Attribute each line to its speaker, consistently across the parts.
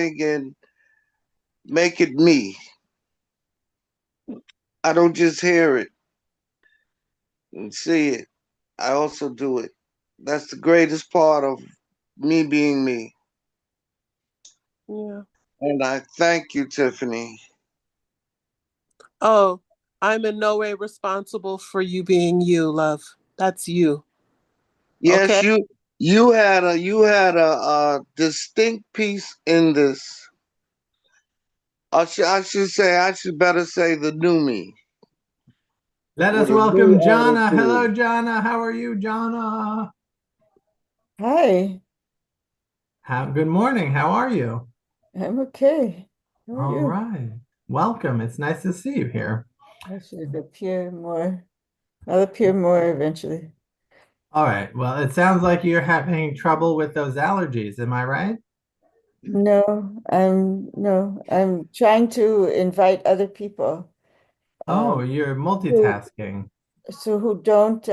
Speaker 1: thing and make it me. I don't just hear it and see it. I also do it. That's the greatest part of me being me.
Speaker 2: Yeah.
Speaker 1: And I thank you, Tiffany.
Speaker 2: Oh, I'm in no way responsible for you being you, love. That's you.
Speaker 1: Yes,
Speaker 2: Okay?
Speaker 1: you had a distinct piece in this. I should better say the new me
Speaker 3: Let us
Speaker 1: with a new
Speaker 3: welcome Jana. Hello,
Speaker 1: attitude.
Speaker 3: Jana. How are you, Jana?
Speaker 4: Hi,
Speaker 3: Good morning. How are you?
Speaker 4: I'm okay. How are
Speaker 3: All
Speaker 4: you?
Speaker 3: right. Welcome. It's nice to see you here.
Speaker 4: I should appear more. I'll appear more eventually.
Speaker 3: All right. Well, it sounds like you're having trouble with those allergies. Am I right?
Speaker 4: No, I'm trying to invite other people.
Speaker 3: Oh,
Speaker 4: Um,
Speaker 3: you're
Speaker 4: who
Speaker 3: multitasking.
Speaker 4: so who don't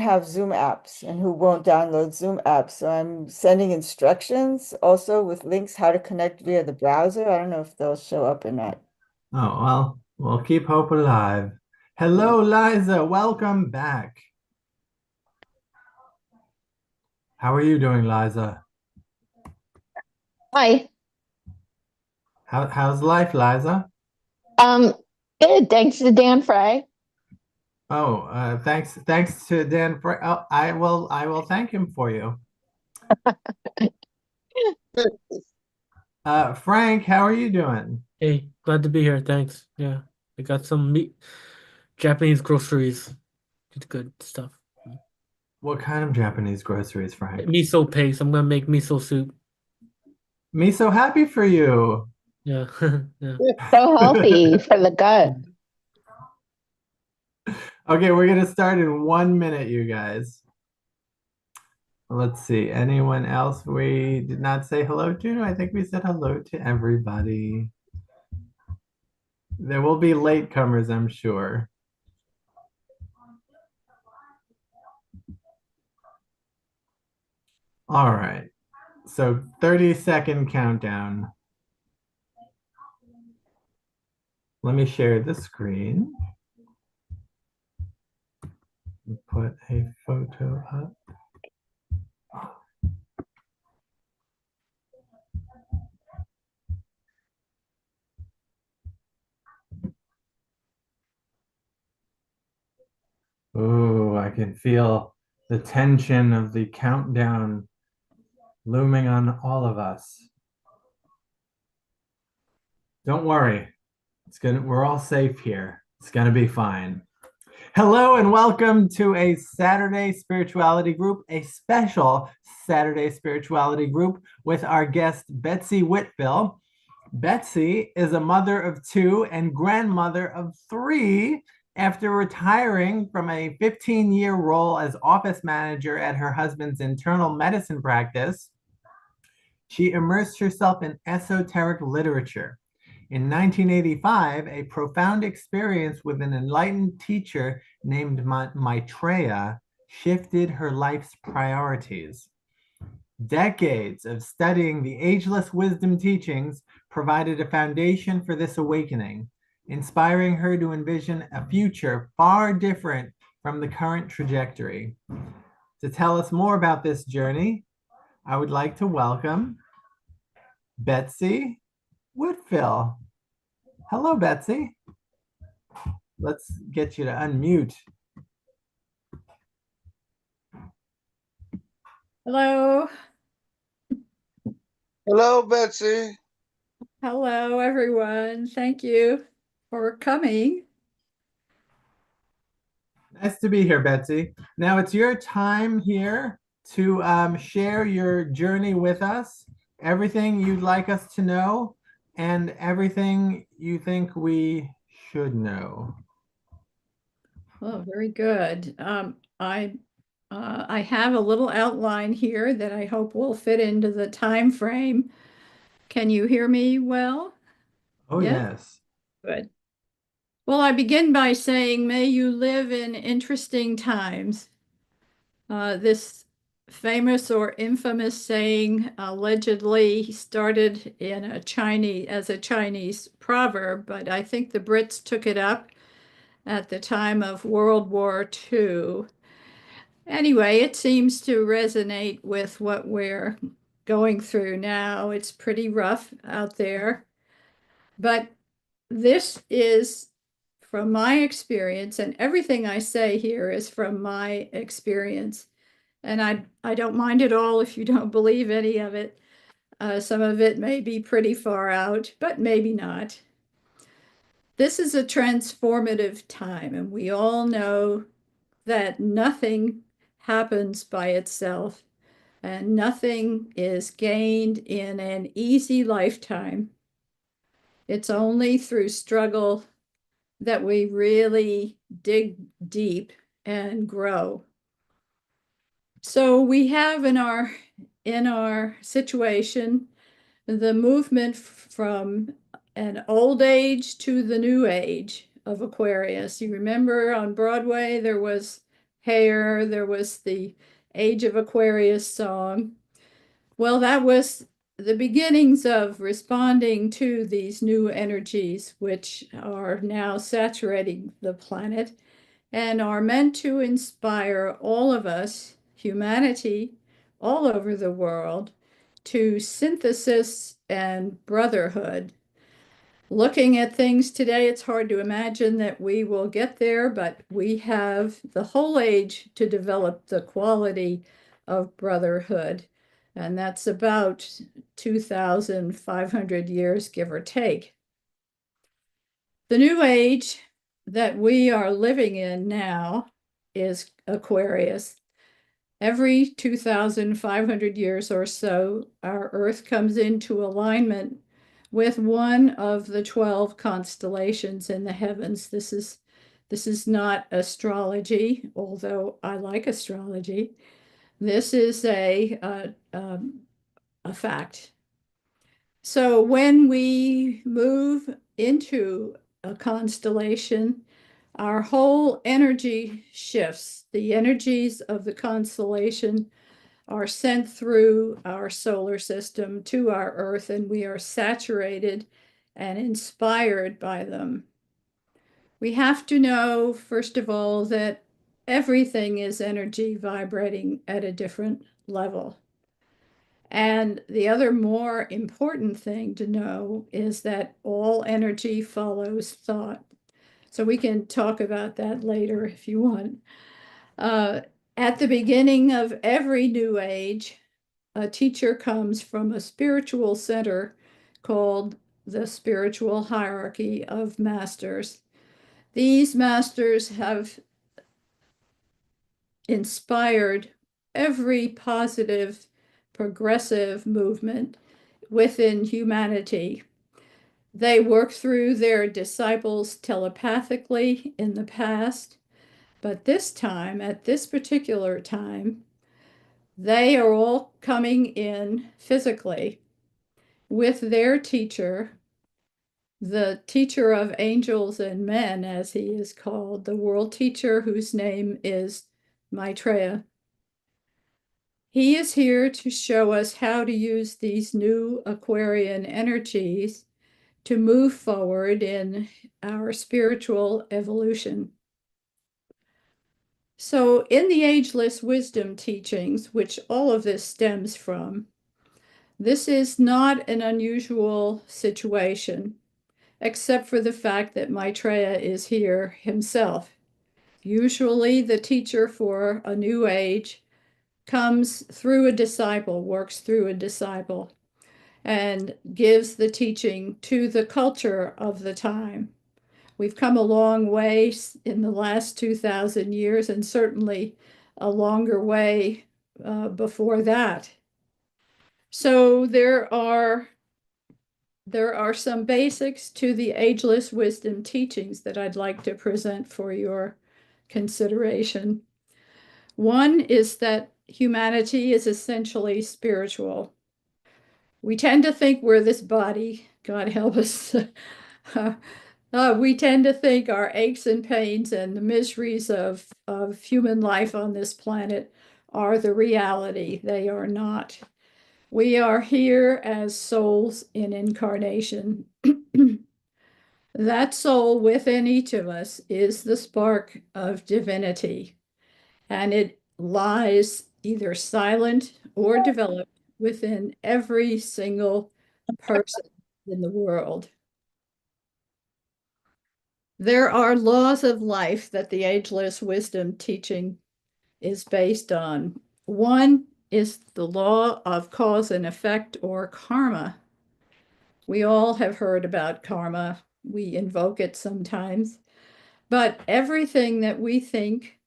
Speaker 4: have Zoom apps and who won't download Zoom apps. So I'm sending instructions also with links how to connect via the browser. I don't know if they'll show up or not.
Speaker 3: Oh, well, we'll keep hope alive.
Speaker 4: Yeah.
Speaker 3: Hello, Liza. Welcome back. How are you doing, Liza?
Speaker 5: Hi.
Speaker 3: How's life, Liza?
Speaker 5: Um, Good. Thanks to Dan Fry.
Speaker 3: Oh, thanks to Dan for I will thank him for you. Frank, how are you doing?
Speaker 6: Hey, glad to be here. Thanks. Yeah, I got some Japanese groceries. It's good stuff.
Speaker 3: What kind of Japanese groceries, Frank?
Speaker 6: Miso paste. I'm gonna make miso soup.
Speaker 3: Me so happy for you.
Speaker 6: Yeah, yeah.
Speaker 5: So healthy for the gut.
Speaker 3: Okay, we're gonna start in 1 minute, you guys. Let's see. Anyone else we did not say hello to? I think we said hello to everybody. There will be latecomers, I'm sure. All right. So 30-second countdown. Let me share the screen. Put a photo up. Oh, I can feel the tension of the countdown looming on all of us. Don't worry. We're all safe here. It's gonna be fine. Hello and welcome to a Saturday spirituality group, a special Saturday spirituality group with our guest Betsy Whitfill. Betsy is a mother of 2 and grandmother of 3 after retiring from a 15-year role as office manager at her husband's internal medicine practice. She immersed herself in esoteric literature. In 1985, a profound experience with an enlightened teacher named Maitreya shifted her life's priorities. Decades of studying the Ageless Wisdom Teachings provided a foundation for this awakening, inspiring her to envision a future far different from the current trajectory. To tell us more about this journey, I would like to welcome Betsy Whitfill. Hello, Betsy. Let's get you to unmute.
Speaker 7: Hello.
Speaker 1: Hello, Betsy.
Speaker 7: Hello, everyone. Thank you for coming.
Speaker 3: Nice to be here, Betsy. Now it's your time here to share your journey with us, everything you'd like us to know, and everything you think we should know.
Speaker 7: Oh, very good. I have a little outline here that I hope will fit into the time frame. Can you hear me well?
Speaker 3: Oh,
Speaker 7: Yeah?
Speaker 3: yes.
Speaker 7: Good. Well, I begin by saying, may you live in interesting times. This famous or infamous saying, allegedly started in as a Chinese proverb, but I think the Brits took it up at the time of World War II. Anyway, it seems to resonate with what we're going through now. It's pretty rough out there, but this is from my experience, and everything I say here is from my experience. And I don't mind at all if you don't believe any of it. Some of it may be pretty far out, but maybe not. This is a transformative time, and we all know that nothing happens by itself, and nothing is gained in an easy lifetime. It's only through struggle that we really dig deep and grow. So we have in our situation the movement from an old age to the new age of Aquarius. You remember on Broadway there was Hair, there was the Age of Aquarius song. Well, that was the beginnings of responding to these new energies, which are now saturating the planet and are meant to inspire all of us, humanity, all over the world, to synthesis and brotherhood. Looking at things today, it's hard to imagine that we will get there, but we have the whole age to develop the quality of brotherhood. And that's about 2,500 years, give or take. The new age that we are living in now is Aquarius. Every 2,500 years or so, our Earth comes into alignment with one of the 12 constellations in the heavens. This is not astrology, although I like astrology. This is a fact. So when we move into a constellation, our whole energy shifts. The energies of the constellation are sent through our solar system to our Earth, and we are saturated and inspired by them. We have to know, first of all, that everything is energy vibrating at a different level. And the other more important thing to know is that all energy follows thought. So we can talk about that later if you want. At the beginning of every new age, a teacher comes from a spiritual center called the spiritual hierarchy of masters. These masters have inspired every positive, progressive movement within humanity. They work through their disciples telepathically in the past, but this time, at this particular time, they are all coming in physically with their teacher, the teacher of angels and men, as he is called, the world teacher whose name is Maitreya. He is here to show us how to use these new Aquarian energies to move forward in our spiritual evolution. So in the Ageless Wisdom Teachings, which all of this stems from, this is not an unusual situation, except for the fact that Maitreya is here himself. Usually the teacher for a new age comes through a disciple, works through a disciple, and gives the teaching to the culture of the time. We've come a long way in the last 2,000 years, and certainly a longer way before that. So there are some basics to the Ageless Wisdom Teachings that I'd like to present for your consideration. One is that humanity is essentially spiritual. We tend to think we're this body, God help us. We tend to think our aches and pains and the miseries of human life on this planet are the reality. They are not. We are here as souls in incarnation. That soul within each of us is the spark of divinity, and it lies either silent or developed within every single person in the world. There are laws of life that the Ageless Wisdom teaching is based on. One is the law of cause and effect, or karma. We all have heard about karma. We invoke it sometimes. But everything that we think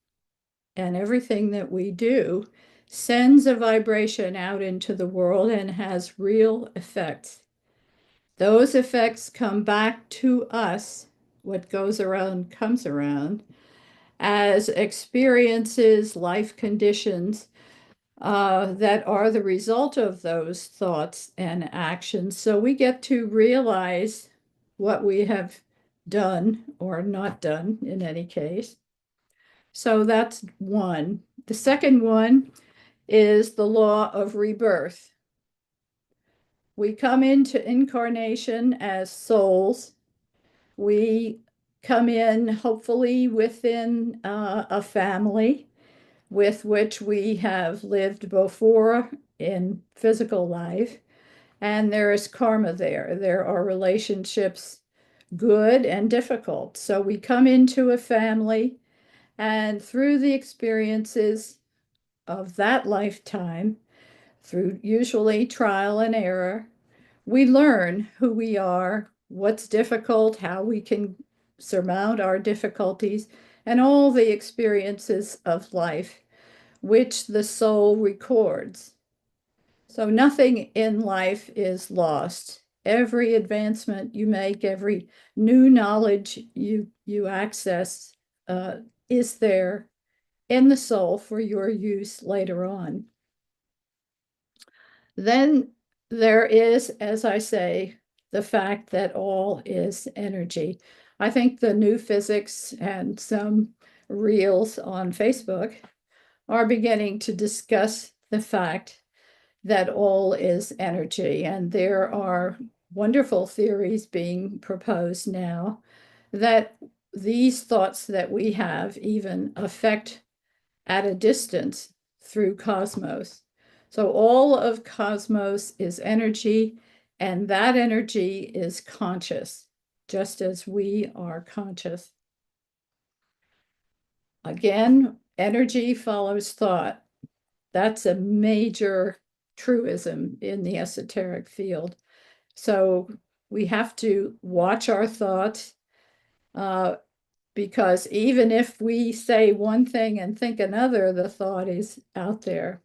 Speaker 7: and everything that we do sends a vibration out into the world and has real effects. Those effects come back to us. What goes around comes around as experiences, life conditions that are the result of those thoughts and actions. So we get to realize what we have done or not done in any case. So that's one. The second one is the law of rebirth. We come into incarnation as souls. We come in hopefully within a family with which we have lived before in physical life, and there is karma there. There are relationships, good and difficult. So we come into a family, and through the experiences of that lifetime, through usually trial and error, we learn who we are, what's difficult, how we can surmount our difficulties, and all the experiences of life which the soul records. So nothing in life is lost. Every advancement you make, every new knowledge you access is there in the soul for your use later on. Then there is, as I say, the fact that all is energy. I think the new physics and some reels on Facebook are beginning to discuss the fact that all is energy. And there are wonderful theories being proposed now that these thoughts that we have even affect at a distance through cosmos. So all of cosmos is energy, and that energy is conscious, just as we are conscious. Again, energy follows thought. That's a major truism in the esoteric field. So we have to watch our thoughts because even if we say one thing and think another, the thought is out there.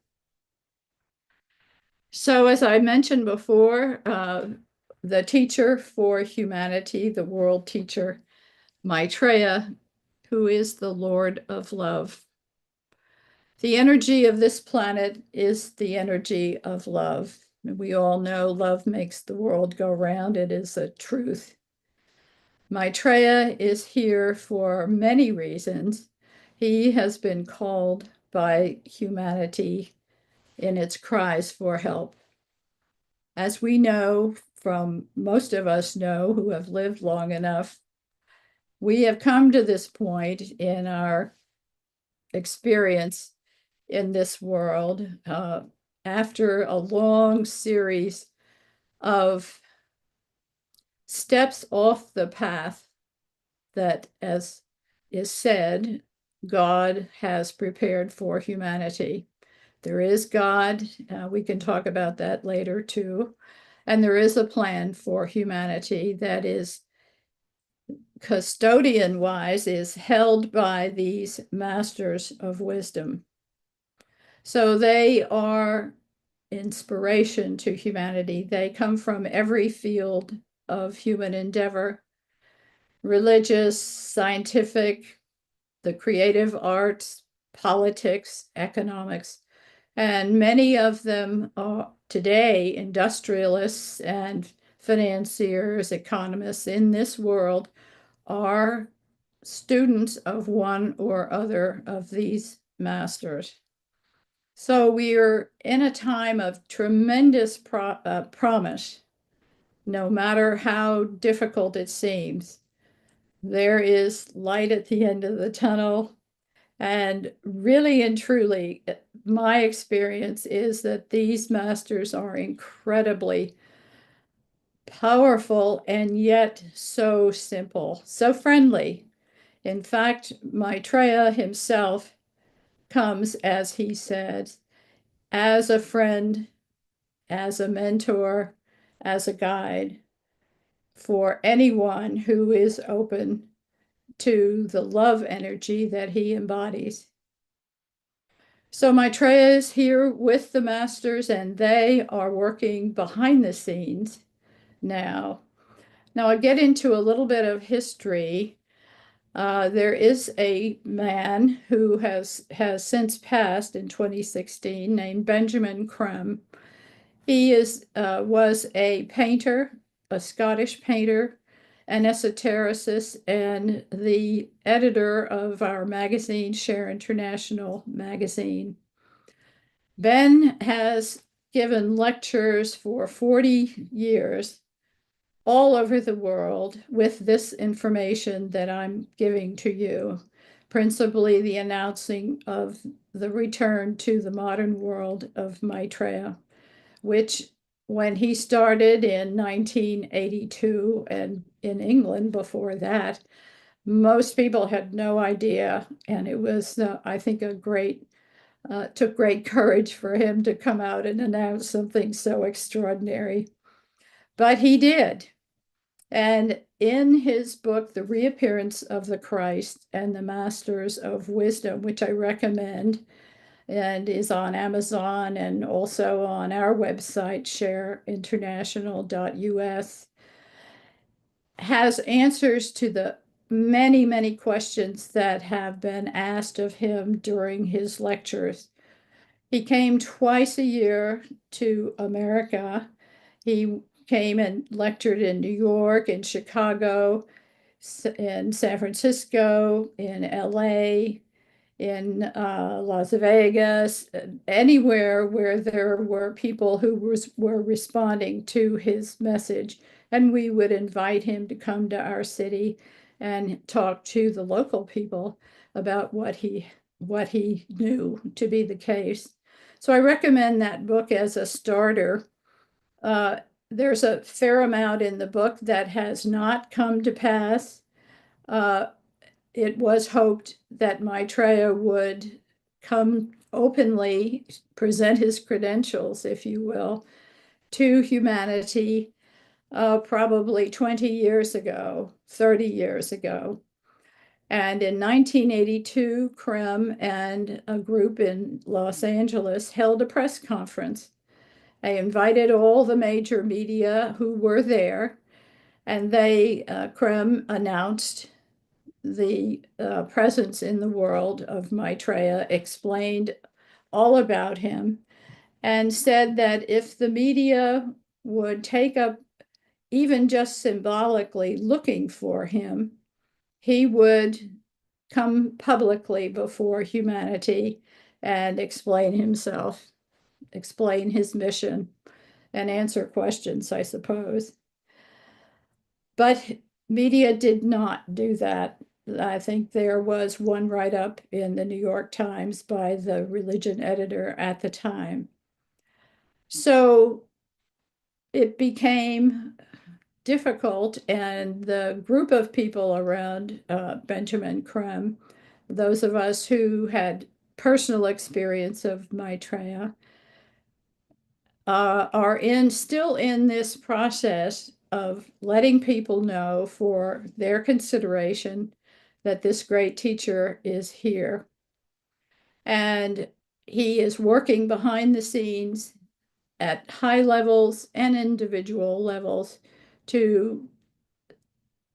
Speaker 7: So as I mentioned before, the teacher for humanity, the world teacher, Maitreya, who is the Lord of Love. The energy of this planet is the energy of love. We all know love makes the world go round. It is a truth. Maitreya is here for many reasons. He has been called by humanity in its cries for help. As we know, from most of us know who have lived long enough, we have come to this point in our experience in this world after a long series of steps off the path that, as is said, God has prepared for humanity. There is God. We can talk about that later too. And there is a plan for humanity that is custodian-wise is held by these masters of wisdom. So they are inspiration to humanity. They come from every field of human endeavor, religious, scientific, the creative arts, politics, economics, and many of them are today industrialists and financiers, economists in this world are students of one or other of these masters. So we are in a time of tremendous promise, no matter how difficult it seems. There is light at the end of the tunnel. And really and truly, my experience is that these masters are incredibly powerful and yet so simple, so friendly. In fact, Maitreya himself comes, as he said, as a friend, as a mentor, as a guide for anyone who is open to the love energy that he embodies. So Maitreya is here with the masters, and they are working behind the scenes now. Now I get into a little bit of history. There is a man who has since passed in 2016 named Benjamin Crumb. He was a painter, a Scottish painter, an esotericist, and the editor of our magazine, Share International magazine. Ben has given lectures for 40 years all over the world with this information that I'm giving to you, principally the announcing of the return to the modern world of Maitreya, which when he started in 1982 and in England before that, most people had no idea. And it was, I think, took great courage for him to come out and announce something so extraordinary. But he did. And in his book, The Reappearance of the Christ and the Masters of Wisdom, which I recommend and is on Amazon and also on our website, shareinternational.us, has answers to the many, many questions that have been asked of him during his lectures. He came twice a year to America. He came and lectured in New York, in Chicago, in San Francisco, in LA, in Las Vegas, anywhere where there were people who were responding to his message. And we would invite him to come to our city and talk to the local people about what he knew to be the case. So I recommend that book as a starter. There's a fair amount in the book that has not come to pass. It was hoped that Maitreya would come openly, present his credentials, if you will, to humanity probably 20 years ago, 30 years ago. And in 1982, Krem and a group in Los Angeles held a press conference. They invited all the major media who were there, and Krem announced the presence in the world of Maitreya, explained all about him, and said that if the media would take up, even just symbolically, looking for him, he would come publicly before humanity and explain himself, explain his mission, and answer questions, I suppose. But media did not do that. I think there was one write-up in the New York Times by the religion editor at the time. So it became difficult, and the group of people around Benjamin Crumb, those of us who had personal experience of Maitreya, are still in this process of letting people know for their consideration that this great teacher is here. And he is working behind the scenes at high levels and individual levels to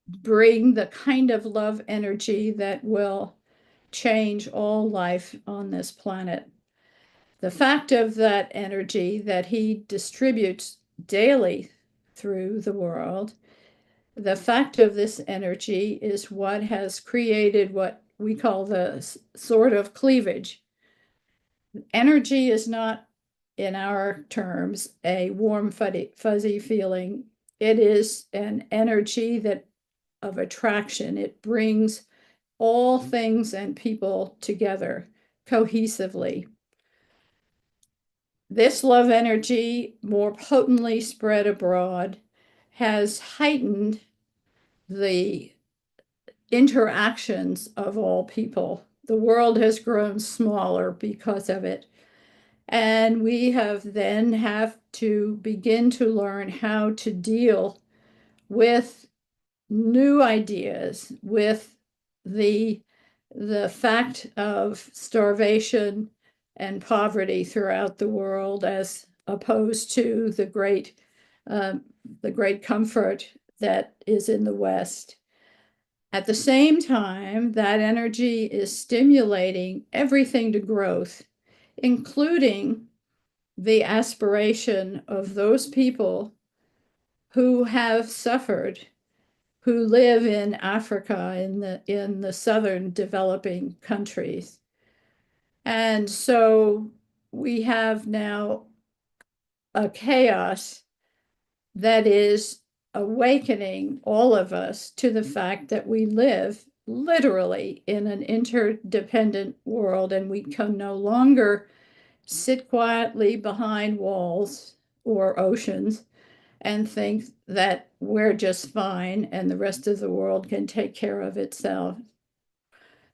Speaker 7: bring the kind of love energy that will change all life on this planet. The fact of that energy that he distributes daily through the world, the fact of this energy is what has created what we call the sort of cleavage Energy is not, in our terms, a warm, fuzzy feeling. It is an energy that of attraction. It brings all things and people together cohesively. This love energy, more potently spread abroad, has heightened the interactions of all people. The world has grown smaller because of it. And we have to begin to learn how to deal with new ideas, with the fact of starvation and poverty throughout the world, as opposed to the great comfort that is in the West. At the same time, that energy is stimulating everything to growth, including the aspiration of those people who have suffered, who live in Africa, in the southern developing countries. And so we have now a chaos that is awakening all of us to the fact that we live literally in an interdependent world, and we can no longer sit quietly behind walls or oceans and think that we're just fine and the rest of the world can take care of itself.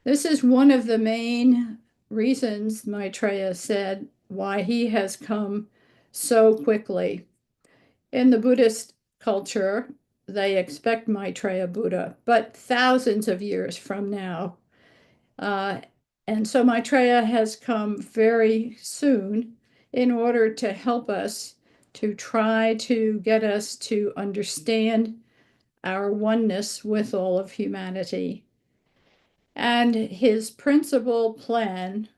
Speaker 7: This is one of the main reasons, Maitreya said, why he has come so quickly. In the Buddhist culture, they expect Maitreya Buddha, but thousands of years from now. And so Maitreya has come very soon in order to help us to try to get us to understand our oneness with all of humanity. And his principal plan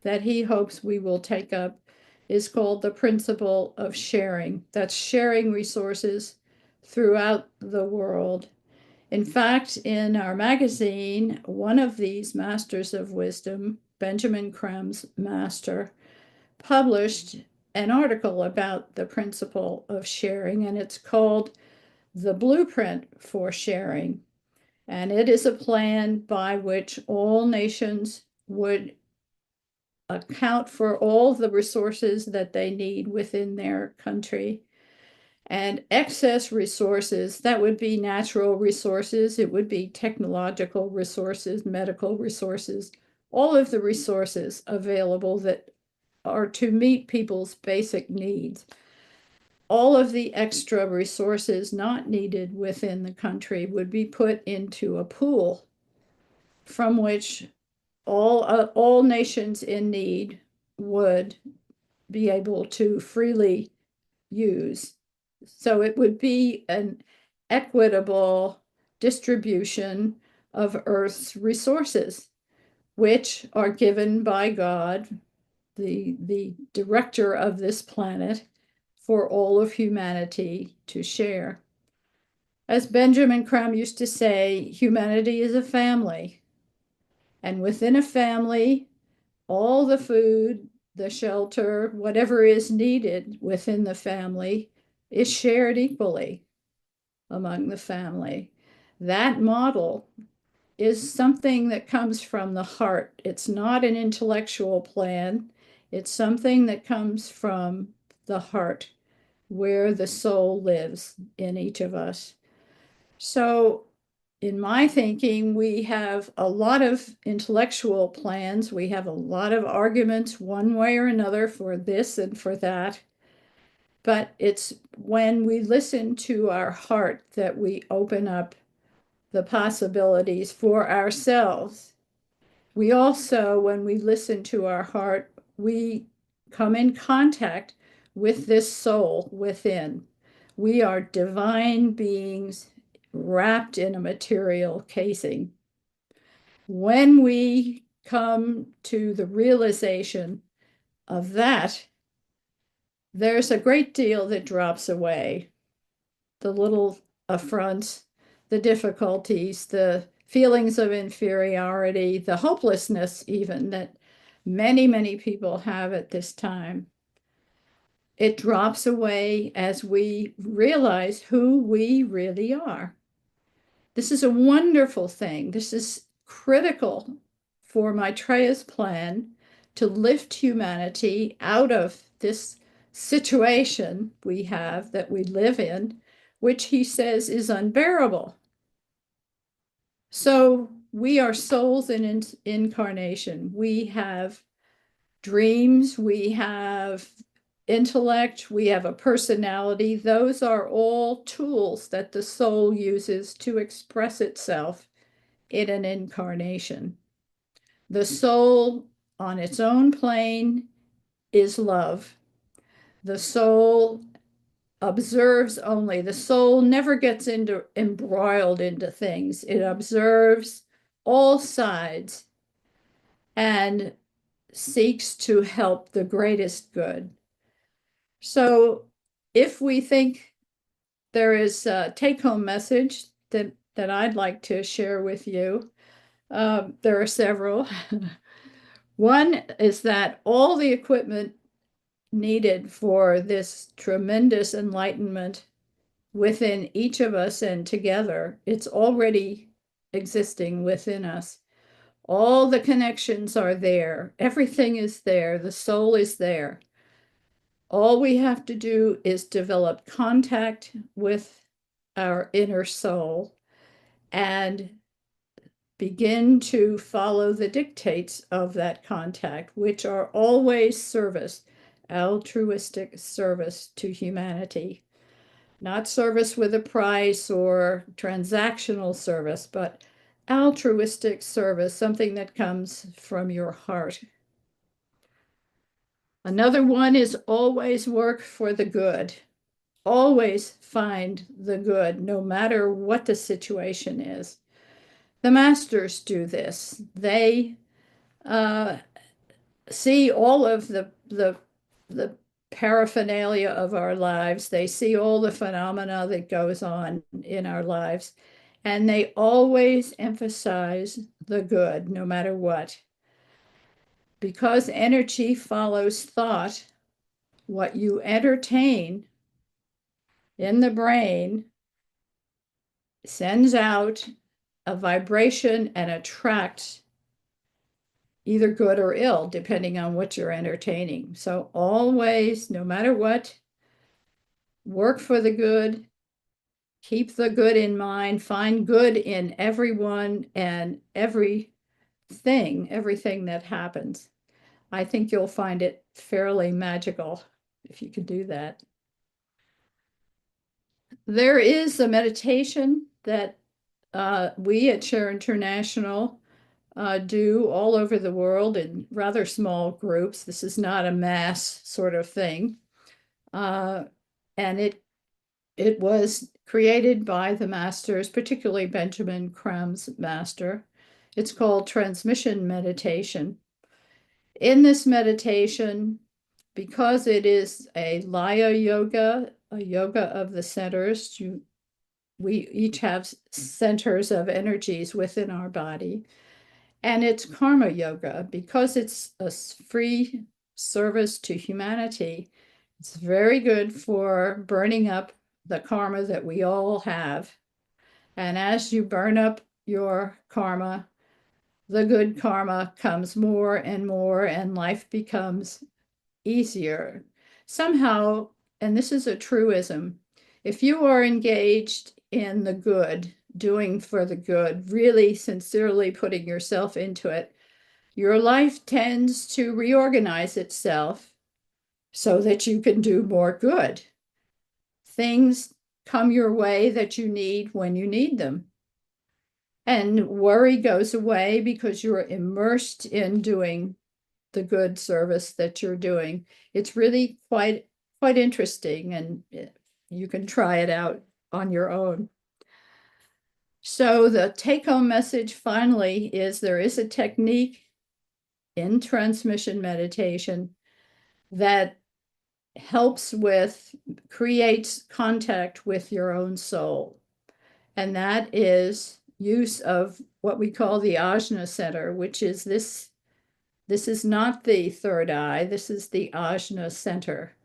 Speaker 7: that he hopes we will take up is called the principle of sharing. That's sharing resources throughout the world. In fact, in our magazine, one of these masters of wisdom, Benjamin Crumb's master, published an article about the principle of sharing, and it's called The Blueprint for Sharing. And it is a plan by which all nations would account for all the resources that they need within their country. And excess resources, that would be natural resources, it would be technological resources, medical resources, all of the resources available that are to meet people's basic needs. All of the extra resources not needed within the country would be put into a pool from which all nations in need would be able to freely use. So it would be an equitable distribution of Earth's resources, which are given by God, the director of this planet, for all of humanity to share. As Benjamin Crumb used to say, humanity is a family. And within a family, all the food, the shelter, whatever is needed within the family is shared equally among the family. That model is something that comes from the heart. It's not an intellectual plan. It's something that comes from the heart, where the soul lives in each of us. So in my thinking, we have a lot of intellectual plans. We have a lot of arguments one way or another for this and for that. But it's when we listen to our heart that we open up the possibilities for ourselves. We also, when we listen to our heart, we come in contact with this soul within. We are divine beings wrapped in a material casing. When we come to the realization of that, there's a great deal that drops away. The little affronts, the difficulties, the feelings of inferiority, the hopelessness even that Many, many people have at this time. It drops away as we realize who we really are. This is a wonderful thing. This is critical for Maitreya's plan to lift humanity out of this situation we have that we live in, which he says is unbearable. So we are souls in incarnation. We have dreams, we have intellect, we have a personality. Those are all tools that the soul uses to express itself in an incarnation. The soul on its own plane is love. The soul observes only. The soul never gets embroiled into things. It observes all sides and seeks to help the greatest good. So if we think there is a take-home message that I'd like to share with you, there are several. One is that all the equipment needed for this tremendous enlightenment within each of us and together, it's already existing within us. All the connections are there. Everything is there. The soul is there. All we have to do is develop contact with our inner soul and begin to follow the dictates of that contact, which are always service, altruistic service to humanity. Not service with a price or transactional service, but altruistic service, something that comes from your heart. Another one is always work for the good. Always find the good, no matter what the situation is. The masters do this. They see all of the paraphernalia of our lives. They see all the phenomena that goes on in our lives, and they always emphasize the good, no matter what. Because energy follows thought, what you entertain in the brain sends out a vibration and attracts either good or ill, depending on what you're entertaining. So always, no matter what, work for the good, keep the good in mind, find good in everyone and everything that happens. I think you'll find it fairly magical if you can do that. There is a meditation that we at Share International do all over the world in rather small groups. This is not a mass sort of thing. And it was created by the masters, particularly Benjamin Cram's master. It's called transmission meditation. In this meditation, because it is a Laya yoga, a yoga of the centers, we each have centers of energies within our body. And it's karma yoga, because it's a free service to humanity. It's very good for burning up the karma that we all have. And as you burn up your karma, the good karma comes more and more, and life becomes easier. Somehow, and this is a truism, if you are engaged in the good, doing for the good, really sincerely putting yourself into it, your life tends to reorganize itself so that you can do more good. Things come your way that you need when you need them. And worry goes away because you're immersed in doing the good service that you're doing. It's really quite interesting, and you can try it out on your own. So the take-home message finally is there is a technique in transmission meditation that creates contact with your own soul. And that is use of what we call the Ajna Center, which is this This is not the third eye. This is the ajna center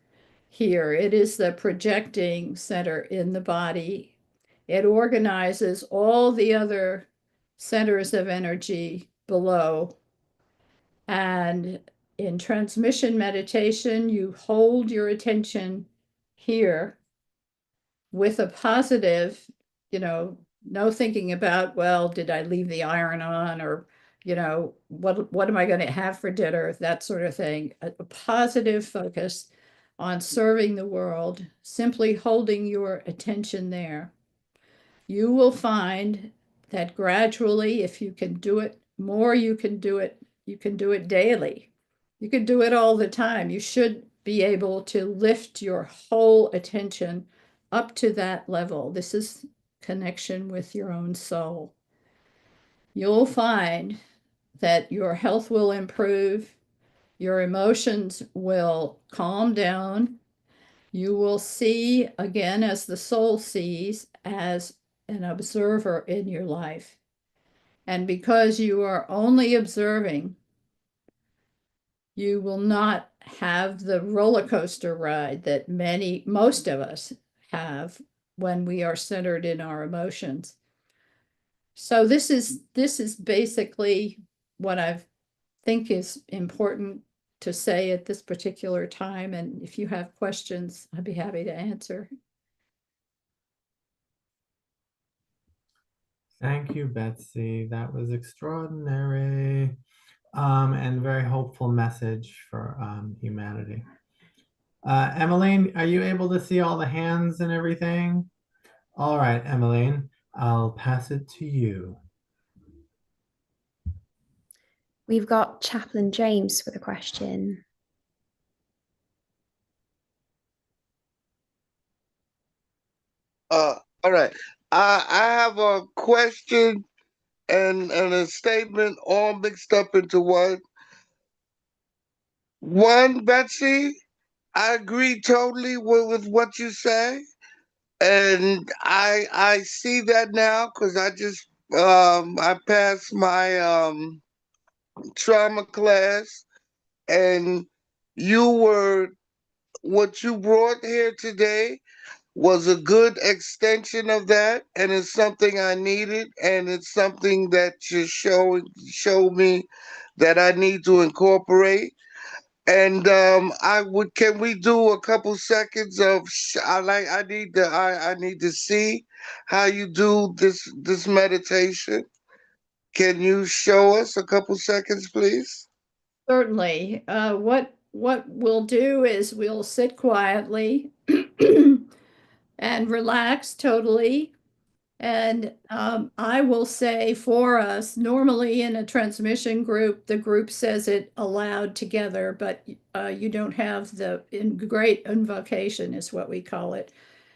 Speaker 7: here. It is the projecting center in the body. It organizes all the other centers of energy below. And in transmission meditation, you hold your attention here with a positive, no thinking about, well, did I leave the iron on, or, what am I going to have for dinner? That sort of thing. A positive focus on serving the world, simply holding your attention there. You will find that gradually, if you can do it more, you can do it daily. You can do it all the time. You should be able to lift your whole attention up to that level. This is connection with your own soul. You'll find that your health will improve, your emotions will calm down. You will see, again, as the soul sees, as an observer in your life. And because you are only observing, you will not have the roller coaster ride that most of us have when we are centered in our emotions. So this is basically what I think is important to say at this particular time. And if you have questions, I'd be happy to answer.
Speaker 3: Thank you, Betsy. That was extraordinary and very hopeful message for humanity. Emmeline, are you able to see all the hands and everything? All right, Emmeline, I'll pass it to you.
Speaker 8: We've got Chaplain James with a question.
Speaker 1: All right. I have a question and a statement all mixed up into one. One, Betsy, I agree totally with what you say, and I see that now because I passed my trauma class, and what you brought here today was a good extension of that, and it's something I needed, and it's something that you showed me that I need to incorporate. And can we do a couple seconds of I need to see how you do this meditation. Can you show us a couple seconds, please?
Speaker 7: Certainly. What we'll do is we'll sit quietly and relax totally. And I will say for us, normally in a transmission group, the group says it aloud together, but you don't have the great invocation is what we call it.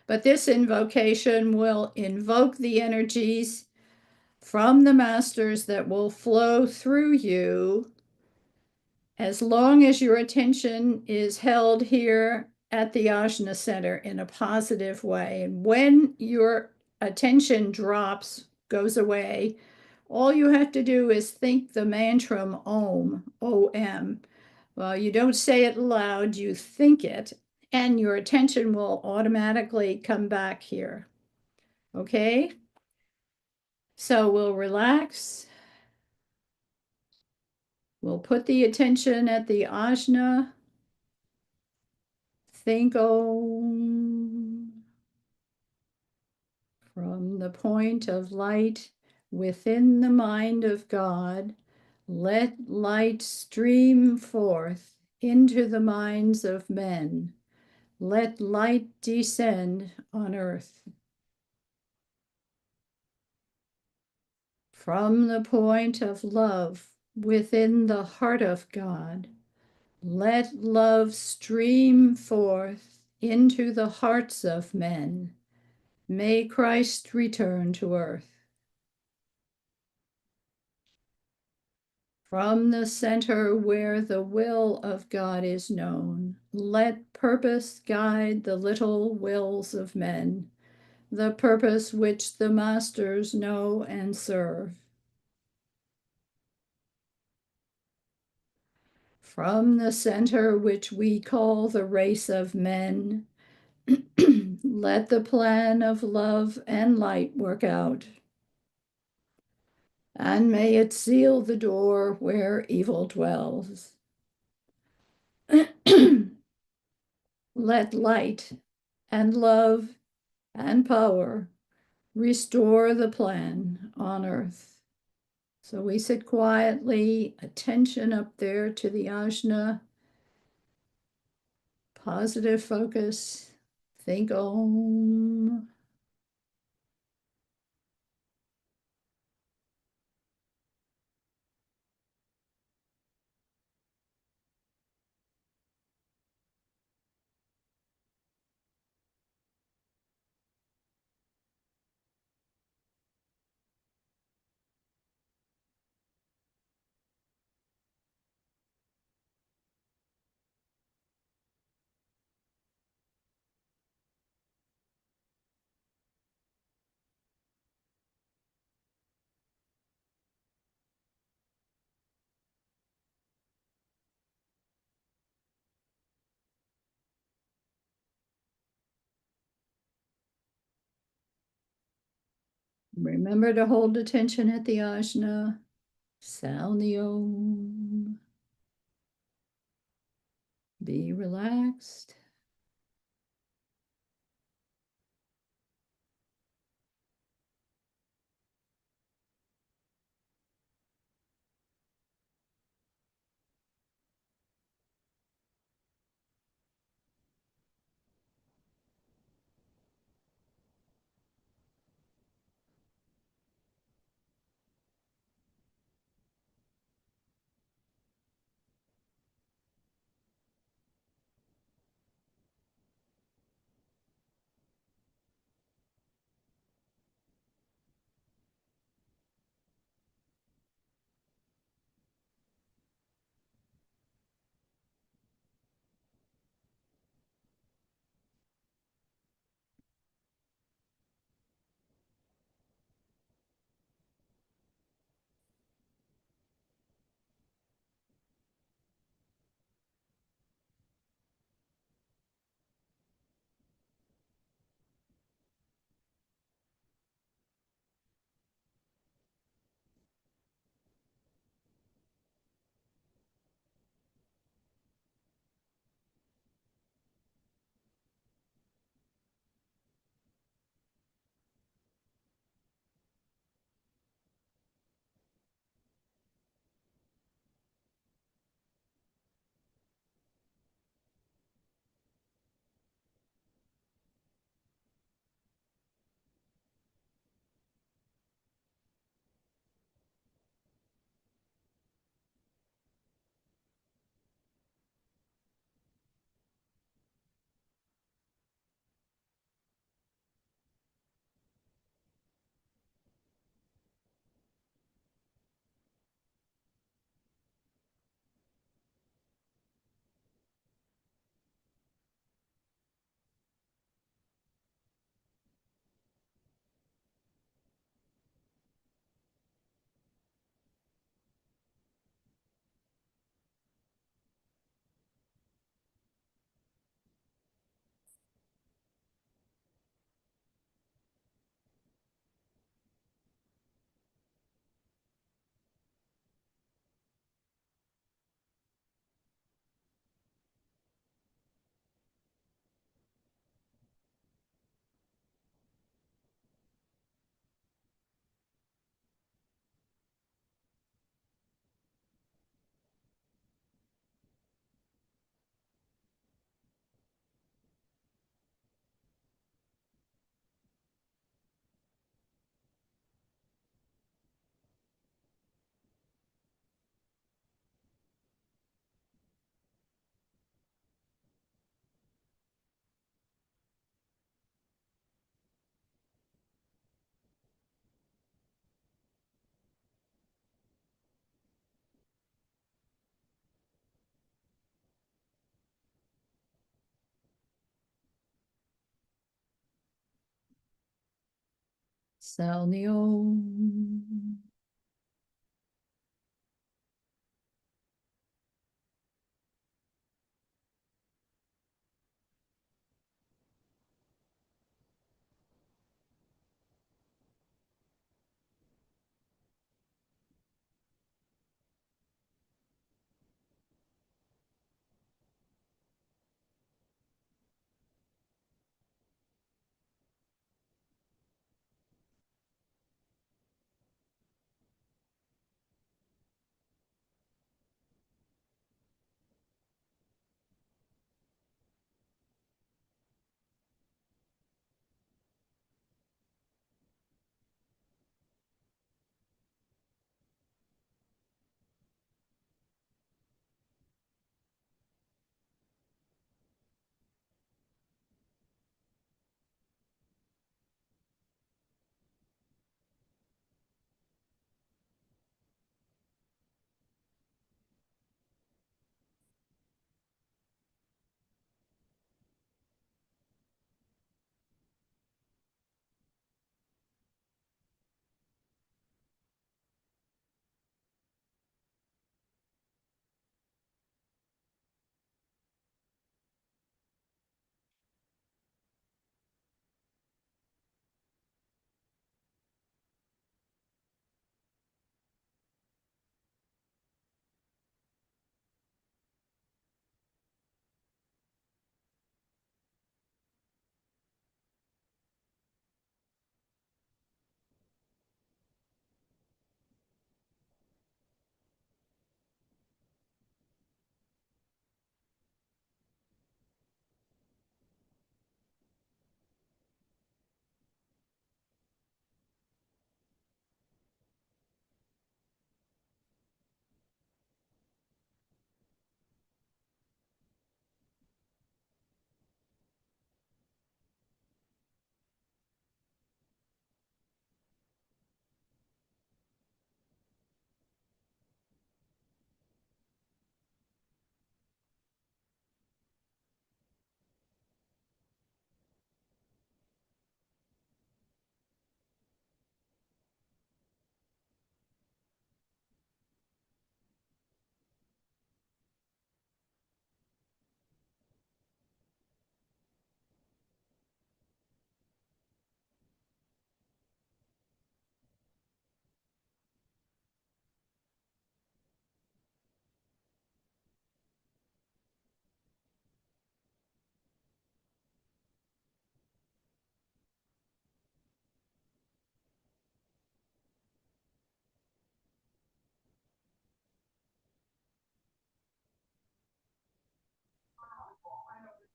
Speaker 7: But this invocation will invoke the energies from the masters that will flow through you as long as your attention is held here at the Ajna Center in a positive way. And when your attention drops, goes away, all you have to do is think the mantra Om, O-M. Well, you don't say it aloud, you think it, and your attention will automatically come back here. Okay? So we'll relax. We'll put the attention at the Ajna. Think Om. From the point of light within the mind of God, let light stream forth into the minds of men. Let light descend on earth. From the point of love within the heart of God, let love stream forth into the hearts of men. May Christ return to earth. From the center where the will of God is known, let purpose guide the little wills of men, the purpose which the masters know and serve. from the center, which we call the race of men, let the plan of love and light work out. And may it seal the door where evil dwells. Let light and love and power restore the plan on earth. So we sit quietly, attention up there to the ajna, positive focus, think Om. Remember to hold attention at the ajna. Sound the Om. Be relaxed. Sound the Om.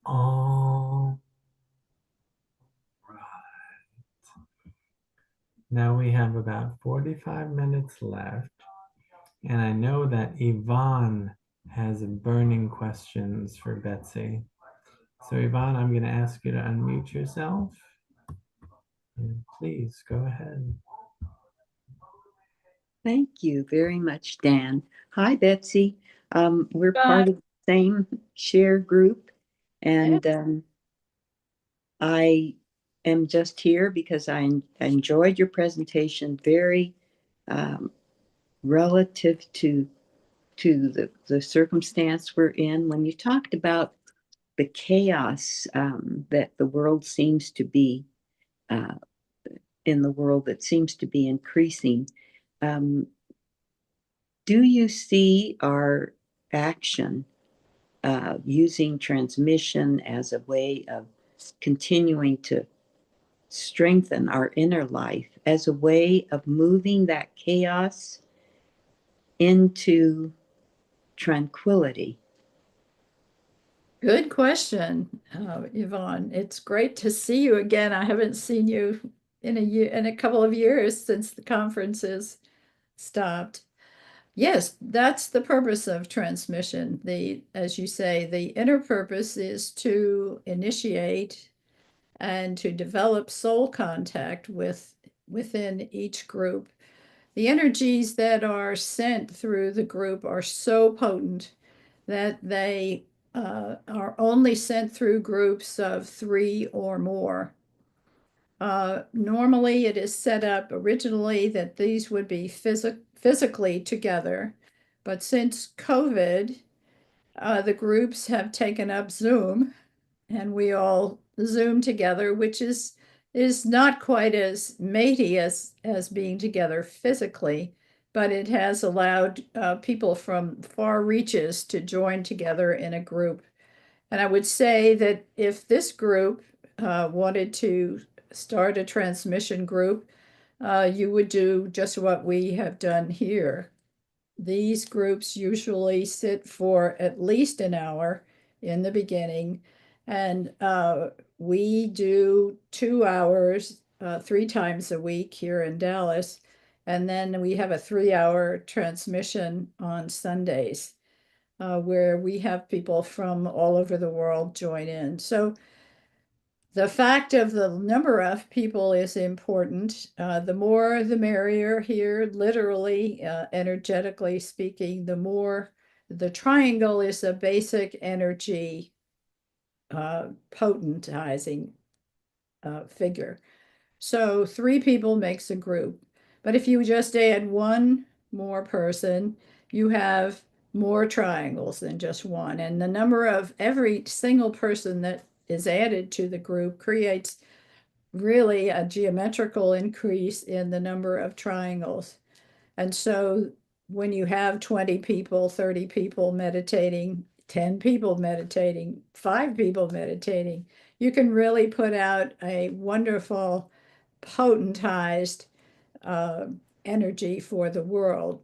Speaker 3: All right. Now we have about 45 minutes left. And I know that Yvonne has burning questions for Betsy. So Yvonne, I'm going to ask you to unmute yourself. And please go ahead.
Speaker 9: Thank you very much, Dan. Hi, Betsy. We're part of the same share group, and I am just here because I enjoyed your presentation, very relative to the circumstance we're in. When you talked about the chaos that the world seems to be in the world that seems to be increasing. Do you see our action using transmission as a way of continuing to strengthen our inner life, as a way of moving that chaos into tranquility?
Speaker 7: Good question, Yvonne. It's great to see you again. I haven't seen you in a couple of years since the conferences stopped. Yes, that's the purpose of transmission. As you say, the inner purpose is to initiate and to develop soul contact within each group. The energies that are sent through the group are so potent that they are only sent through groups of 3 or more. Normally, it is set up originally that these would be physically together, but since COVID, the groups have taken up Zoom, and we all Zoom together, which is not quite as matey as being together physically, but it has allowed people from far reaches to join together in a group. And I would say that if this group wanted to start a transmission group, you would do just what we have done here. These groups usually sit for at least an hour in the beginning, and we do 2 hours 3 times a week here in Dallas, and then we have a 3-hour transmission on Sundays where we have people from all over the world join in. So the fact of the number of people is important. The more the merrier here, literally, energetically speaking. The triangle is a basic energy potentizing figure. So 3 people makes a group. But if you just add one more person, you have more triangles than just one. And the number of every single person that is added to the group creates really a geometrical increase in the number of triangles. And so when you have 20 people, 30 people meditating, 10 people meditating, 5 people meditating, you can really put out a wonderful potentized energy for the world.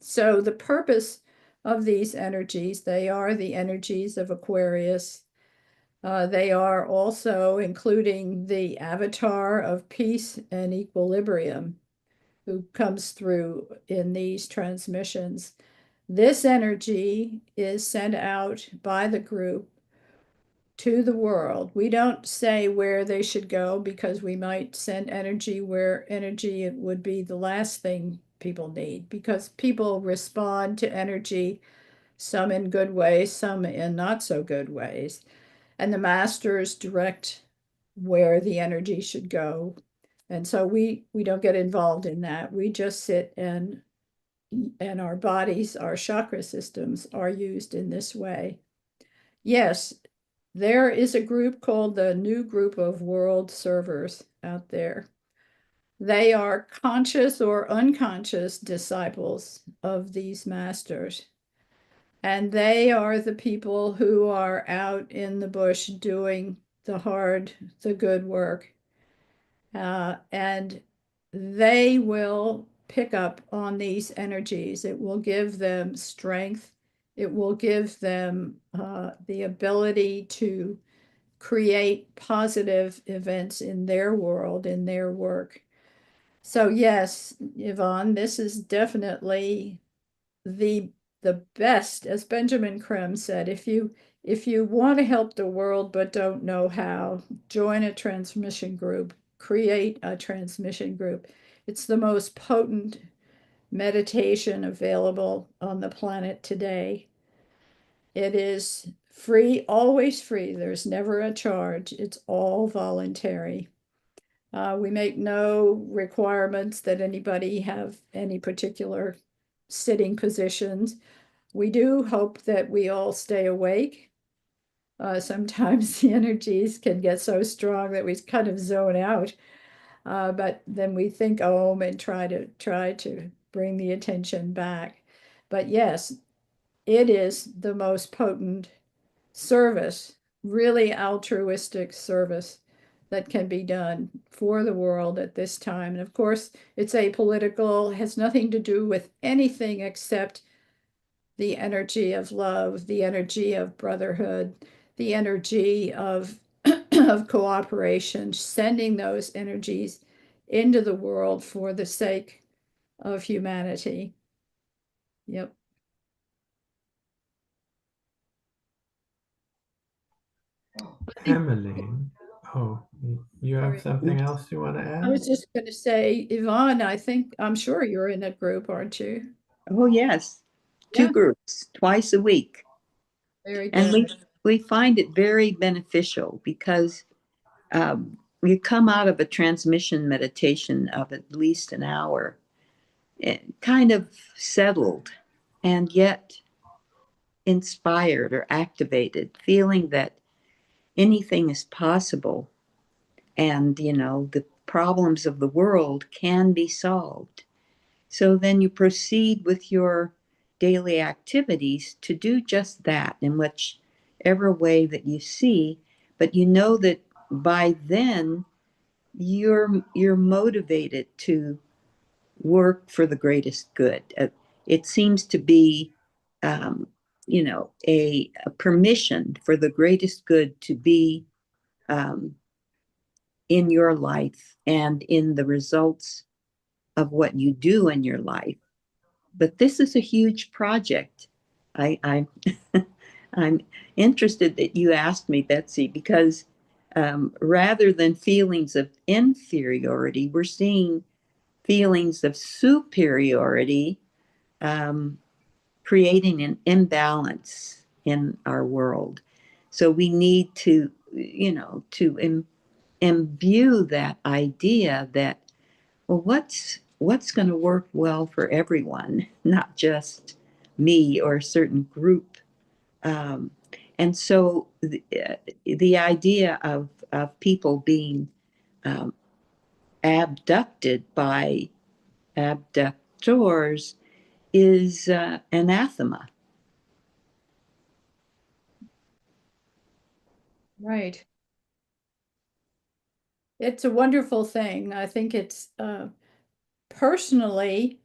Speaker 7: So the purpose of these energies, they are the energies of Aquarius. They are also including the avatar of peace and equilibrium who comes through in these transmissions. This energy is sent out by the group to the world. We don't say where they should go because we might send energy where energy would be the last thing people need, because people respond to energy, some in good ways, some in not so good ways. And the masters direct where the energy should go. And so we don't get involved in that. We just sit and our bodies, our chakra systems are used in this way. Yes, there is a group called the New Group of World Servers out there. They are conscious or unconscious disciples of these masters. And they are the people who are out in the bush doing the good work. And they will pick up on these energies. It will give them strength. It will give them the ability to create positive events in their world, in their work. So yes, Yvonne, this is definitely the best, as Benjamin Creme said. If you want to help the world but don't know how, join a transmission group, create a transmission group. It's the most potent meditation available on the planet today. It is free, always free. There's never a charge. It's all voluntary. We make no requirements that anybody have any particular sitting positions. We do hope that we all stay awake. Sometimes the energies can get so strong that we kind of zone out. But then we think om and try to bring the attention back. But yes, it is the most potent service, really altruistic service that can be done for the world at this time. And of course, it's apolitical, has nothing to do with anything except the energy of love, the energy of brotherhood, the energy of of cooperation, sending those energies into the world for the sake of humanity. Yep.
Speaker 3: Emmeline, oh, you have something else you want to
Speaker 7: I
Speaker 3: add?
Speaker 7: was just going to say, Yvonne, I'm sure you're in a group, aren't you?
Speaker 9: Oh, yes.
Speaker 7: Yeah.
Speaker 9: 2 groups twice a week.
Speaker 7: Very
Speaker 9: And
Speaker 7: good.
Speaker 9: we find it very beneficial because you come out of a transmission meditation of at least an hour, kind of settled and yet inspired or activated, feeling that anything is possible and, the problems of the world can be solved. So then you proceed with your daily activities to do just that in whichever way that you see, but you know that by then you're motivated to work for the greatest good. It seems to be, a permission for the greatest good to be um, in your life and in the results of what you do in your life. But this is a huge project. I'm I'm interested that you asked me, Betsy, because rather than feelings of inferiority, we're seeing feelings of superiority, um, creating an imbalance in our world. So we need to, imbue that idea that, well, what's going to work well for everyone, not just me or a certain group. Um, and so the idea of people being um, abducted by abductors is anathema.
Speaker 7: Right. It's a wonderful thing. I think it's personally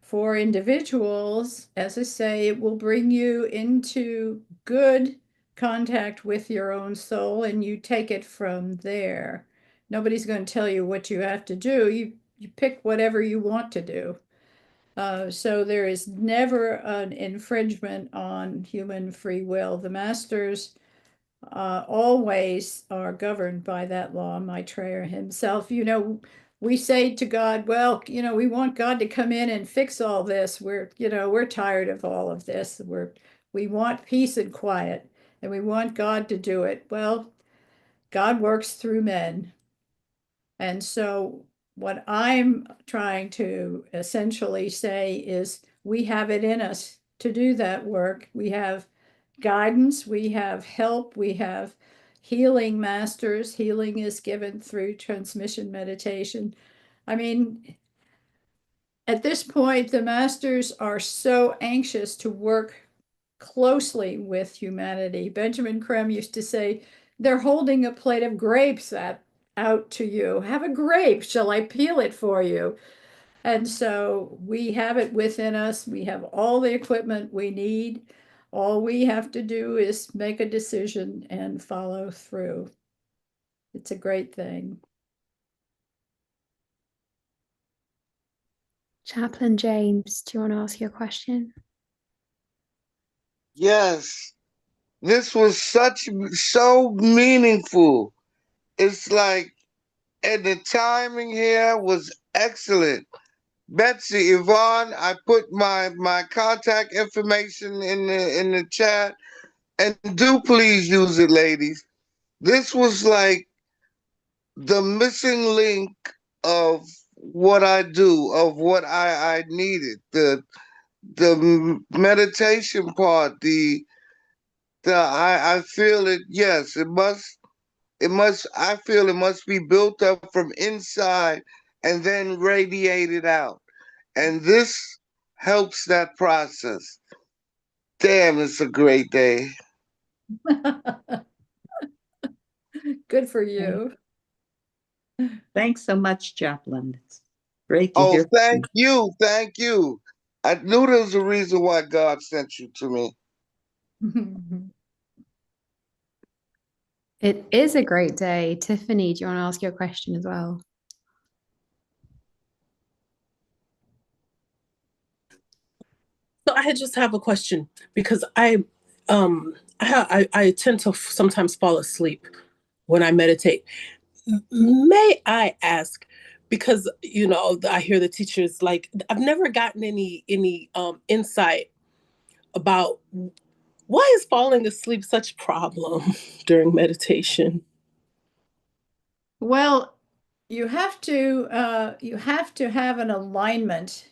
Speaker 7: for individuals, as I say, it will bring you into good contact with your own soul and you take it from there. Nobody's going to tell you what you have to do. You pick whatever you want to do. So there is never an infringement on human free will. The masters always are governed by that law. Maitreya himself, we say to God, well, we want God to come in and fix all this. We're tired of all of this. We want peace and quiet, and we want God to do it. Well, God works through men. And so what I'm trying to essentially say is we have it in us to do that work. We have guidance, we have help, we have healing masters. Healing is given through transmission meditation. I mean, at this point, the masters are so anxious to work closely with humanity. Benjamin Creme used to say, they're holding a plate of grapes out to you. Have a grape. Shall I peel it for you? And so we have it within us. We have all the equipment we need. All we have to do is make a decision and follow through. It's a great thing.
Speaker 8: Chaplain James, do you want to ask your question?
Speaker 1: Yes, this was so meaningful. It's like, and the timing here was excellent. Betsy, Yvonne, I put my contact information in the chat, and do please use it, ladies. This was like the missing link of what I do, of what I needed. The meditation part, the I feel it. Yes, it must. I feel it must be built up from inside and then radiated out, and this helps that process. Damn, it's a great day.
Speaker 7: Good for you.
Speaker 9: Thanks so much, Chaplain. It's great to
Speaker 1: Oh,
Speaker 9: hear from you.
Speaker 1: thank you. I knew there was a reason why God sent you to me.
Speaker 8: It is a great day. Tiffany, do you want to ask your question as well?
Speaker 2: So I just have a question because I tend to sometimes fall asleep when I meditate. May I ask, because I hear the teachers, like, I've never gotten any insight about why is falling asleep such a problem during meditation?
Speaker 7: Well, you have to have an alignment.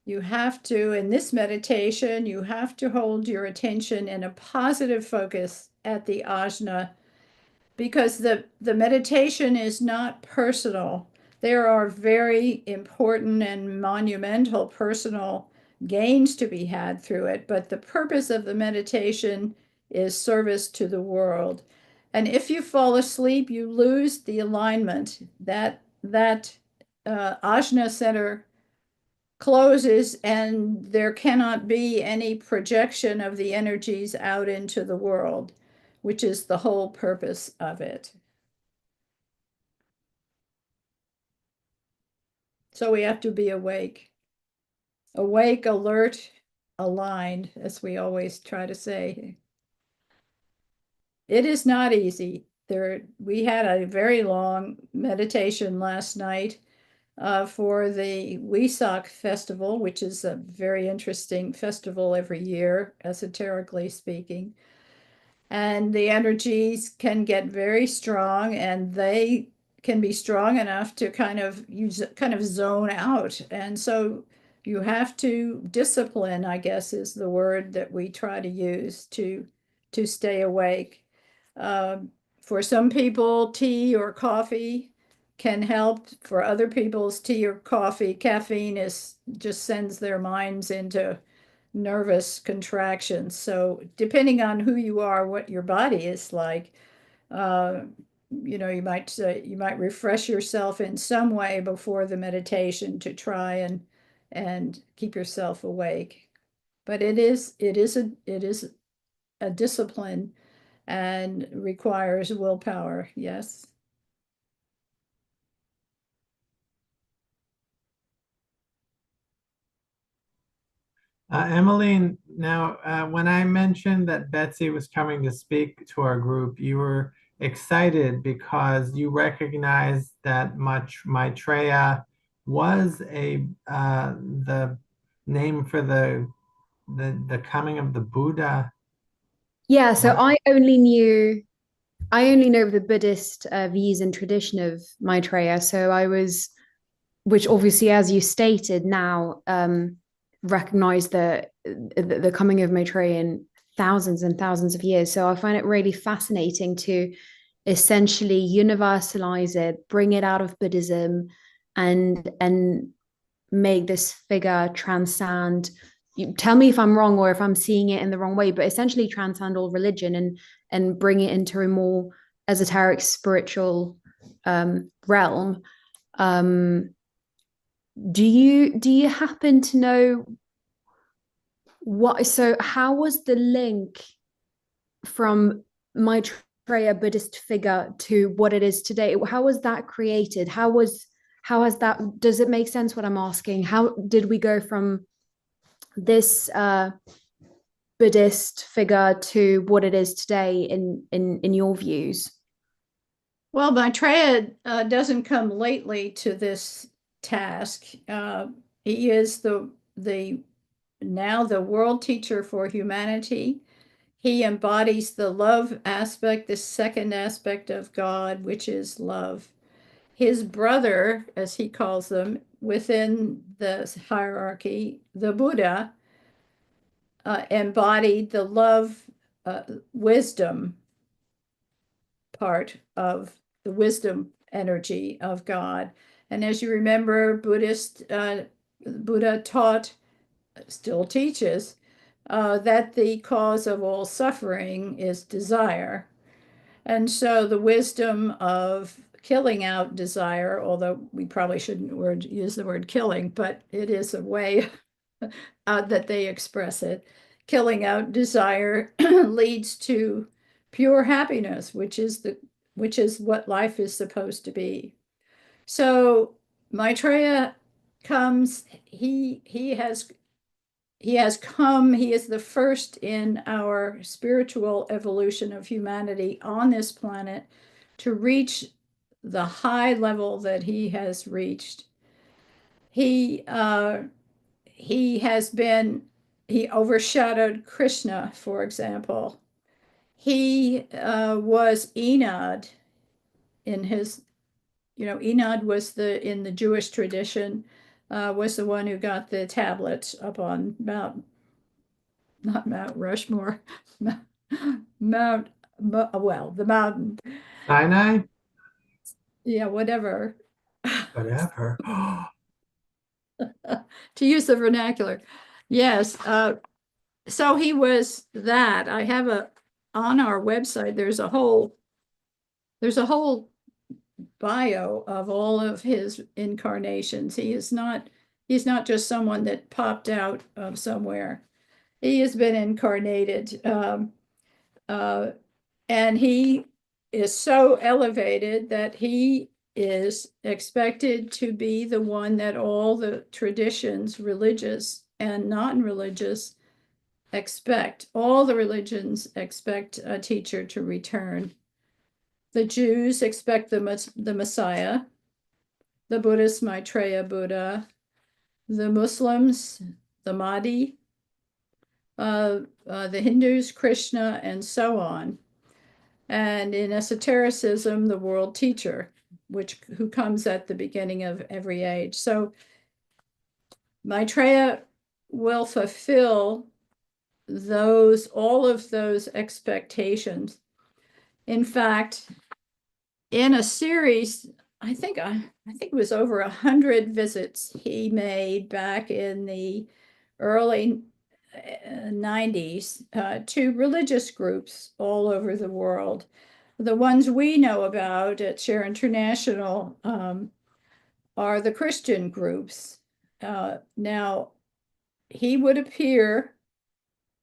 Speaker 7: You have to, in this meditation, you have to hold your attention in a positive focus at the ajna, because the meditation is not personal. There are very important and monumental personal gains to be had through it, but the purpose of the meditation is service to the world. And if you fall asleep, you lose the alignment. That ajna center closes, and there cannot be any projection of the energies out into the world, which is the whole purpose of it. So we have to be awake, alert, aligned, as we always try to say. It is not easy. We had a very long meditation last night for the Wesak Festival, which is a very interesting festival every year, esoterically speaking. And the energies can get very strong, and they can be strong enough to kind of zone out. And so you have to discipline, I guess, is the word that we try to use to stay awake. For some people, tea or coffee can help. For other people's, tea or coffee, caffeine just sends their minds into nervous contractions. So depending on who you are, what your body is like, uh, you might refresh yourself in some way before the meditation to try and keep yourself awake. But it is a discipline and requires willpower. Yes.
Speaker 3: Emmeline, now, when I mentioned that Betsy was coming to speak to our group, you were excited because you recognized that Maitreya was the name for the coming of the Buddha.
Speaker 8: Yeah, so
Speaker 3: What?
Speaker 8: I only know the Buddhist views and tradition of Maitreya. So which obviously, as you stated now, recognize the coming of Maitreya in thousands and thousands of years. So I find it really fascinating to essentially universalize it, bring it out of Buddhism, and make this figure transcend. You tell me if I'm wrong or if I'm seeing it in the wrong way, but essentially transcend all religion and bring it into a more esoteric spiritual realm. Do you happen to know how was the link from Maitreya Maitreya Buddhist figure to what it is today? How was that created? How has that, does it make sense what I'm asking? How did we go from this Buddhist figure to what it is today in your views?
Speaker 7: Well, Maitreya doesn't come lately to this task. He is now the world teacher for humanity. He embodies the love aspect, the second aspect of God, which is love. His brother, as he calls them, within the hierarchy, the Buddha, embodied the love, wisdom part of the wisdom energy of God. And as you remember, Buddha taught, still teaches, that the cause of all suffering is desire. And so the wisdom of killing out desire, although we probably shouldn't use the word killing, but it is a way that they express it. Killing out desire leads to pure happiness, which is what life is supposed to be. So Maitreya comes, he has come, he is the first in our spiritual evolution of humanity on this planet to reach the high level that he has reached. He overshadowed Krishna, for example. He was Enod in his, Enod was in the Jewish tradition, was the one who got the tablets up on not Mount Rushmore, the mountain.
Speaker 3: Sinai?
Speaker 7: Yeah, whatever.
Speaker 3: Whatever.
Speaker 7: To use the vernacular. Yes. So he was that. I have on our website, there's a whole bio of all of his incarnations. He's not just someone that popped out of somewhere. He has been incarnated, and he is so elevated that he is expected to be the one that all the traditions, religious and non-religious, expect. All the religions expect a teacher to return. The Jews expect the Messiah, the Buddhists, Maitreya Buddha, the Muslims, the Mahdi, the Hindus, Krishna, and so on. And in esotericism, the world teacher, who comes at the beginning of every age. So Maitreya will fulfill all of those expectations. In fact, in a series, I think it was over 100 visits he made back in the early 90s to religious groups all over the world. The ones we know about at Share International are the Christian groups. Now, he would appear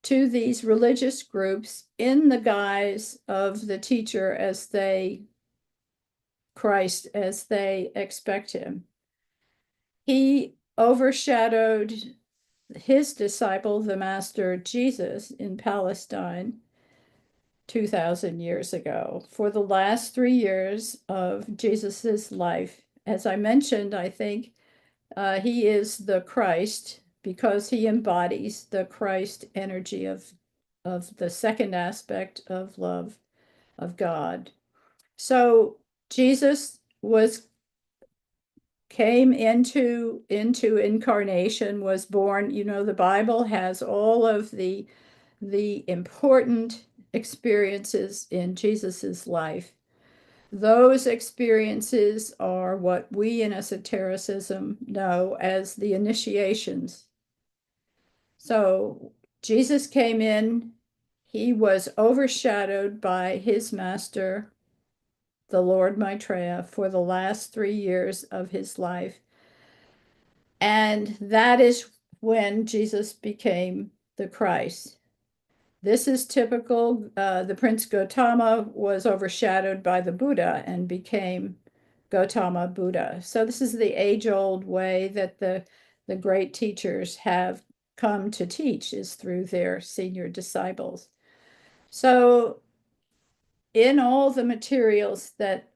Speaker 7: to these religious groups in the guise of the teacher Christ as they expect him. He overshadowed his disciple, the Master Jesus, in Palestine 2,000 years ago. For the last 3 years of Jesus's life, as I mentioned, I think he is the Christ because he embodies the Christ energy of the second aspect of love of God. So Jesus came into incarnation, was born. The Bible has all of the important experiences in Jesus's life. Those experiences are what we in esotericism know as the initiations. So Jesus came in, he was overshadowed by his master, the Lord Maitreya, for the last 3 years of his life. And that is when Jesus became the Christ. this is typical. The Prince Gautama was overshadowed by the Buddha and became Gautama Buddha. So this is the age-old way that the great teachers have come to teach, is through their senior disciples. So in all the materials that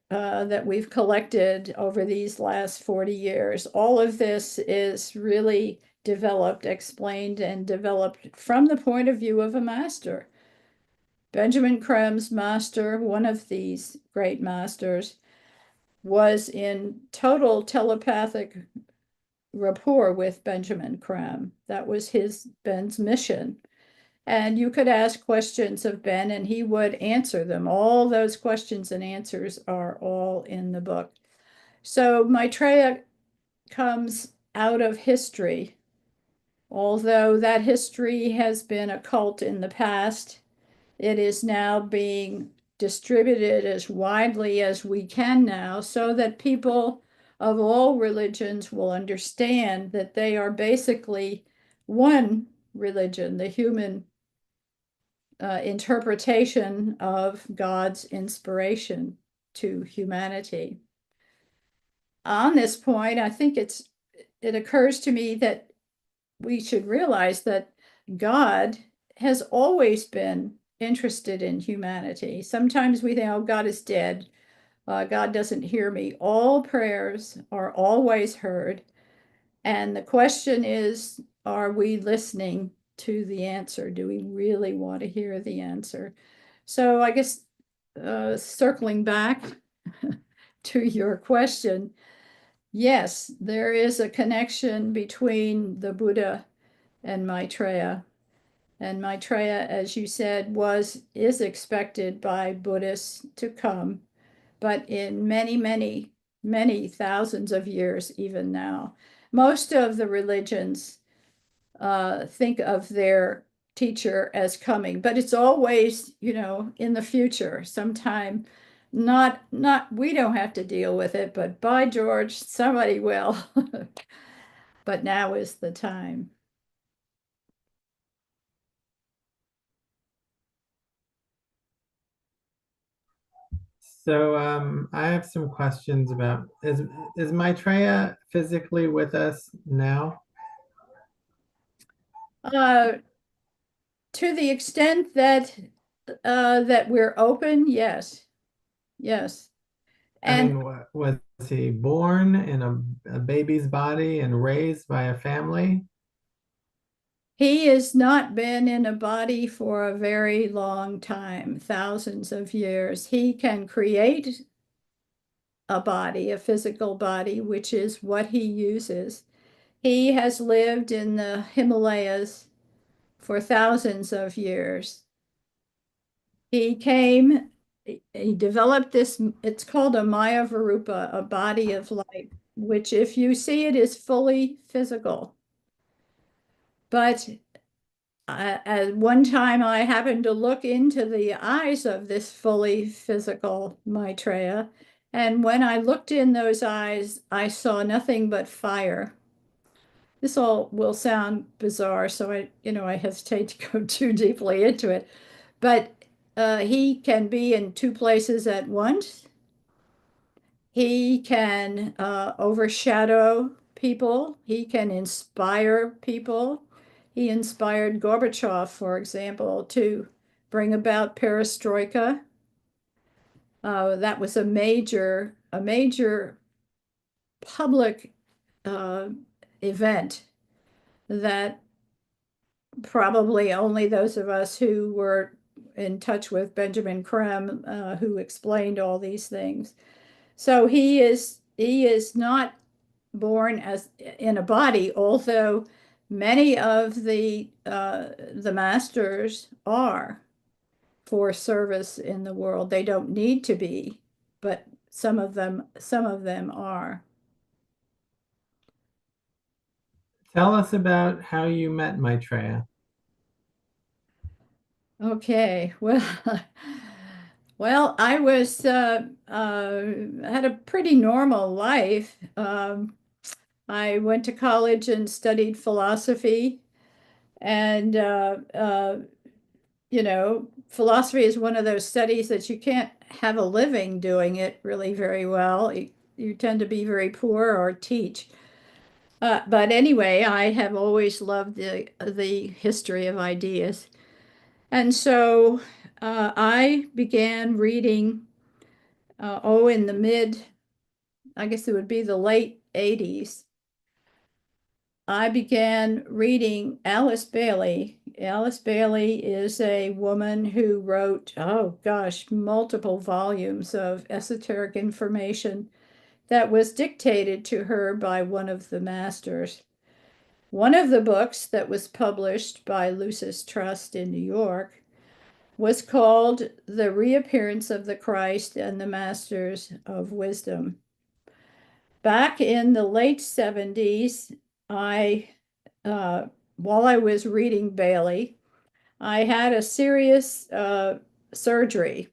Speaker 7: we've collected over these last 40 years, all of this is really developed, explained, and developed from the point of view of a master. Benjamin Creme's master, one of these great masters, was in total telepathic rapport with Benjamin Creme. That was Ben's mission. And you could ask questions of Ben and he would answer them. All those questions and answers are all in the book. So Maitreya comes out of history. Although that history has been occult in the past, it is now being distributed as widely as we can now, so that people of all religions will understand that they are basically one religion, the human interpretation of God's inspiration to humanity. On this point, I think it occurs to me that we should realize that God has always been interested in humanity. Sometimes we think, oh, God is dead. God doesn't hear me. All prayers are always heard. And the question is, are we listening to the answer? Do we really want to hear the answer? So I guess circling back to your question, yes, there is a connection between the Buddha and Maitreya. And Maitreya, as you said, is expected by Buddhists to come, but in many, many, many thousands of years, even now. Most of the religions think of their teacher as coming, but it's always, in the future, sometime. Not, we don't have to deal with it, but by George, somebody will. But now is the time.
Speaker 3: So I have some questions about, is Maitreya physically with us now?
Speaker 7: To the extent that we're open, yes. Yes.
Speaker 3: I
Speaker 7: And
Speaker 3: mean, was he born in a baby's body and raised by a family?
Speaker 7: he has not been in a body for a very long time, thousands of years. He can create a body, a physical body, which is what he uses. He has lived in the Himalayas for thousands of years. He developed this, it's called a Maya Varupa, a body of light, which if you see it is fully physical. But at one time I happened to look into the eyes of this fully physical Maitreya. And when I looked in those eyes, I saw nothing but fire. This all will sound bizarre, so I hesitate to go too deeply into it. But he can be in two places at once. He can overshadow people. He can inspire people. He inspired Gorbachev, for example, to bring about perestroika. That was a major public event that probably only those of us who were in touch with Benjamin Creme, who explained all these things. So he is not born as in a body, although many of the masters are for service in the world. They don't need to be, but some of them are.
Speaker 3: Tell us about how you met Maitreya.
Speaker 7: Okay, well, I was had a pretty normal life. I went to college and studied philosophy, and philosophy is one of those studies that you can't have a living doing it really very well. You tend to be very poor or teach. But anyway, I have always loved the history of ideas. And so I began reading, in the I guess it would be the late 80s. I began reading Alice Bailey. Alice Bailey is a woman who wrote, oh gosh, multiple volumes of esoteric information that was dictated to her by one of the masters. One of the books that was published by Lucis Trust in New York was called The Reappearance of the Christ and the Masters of Wisdom. Back in the late 70s, while I was reading Bailey, I had a serious surgery.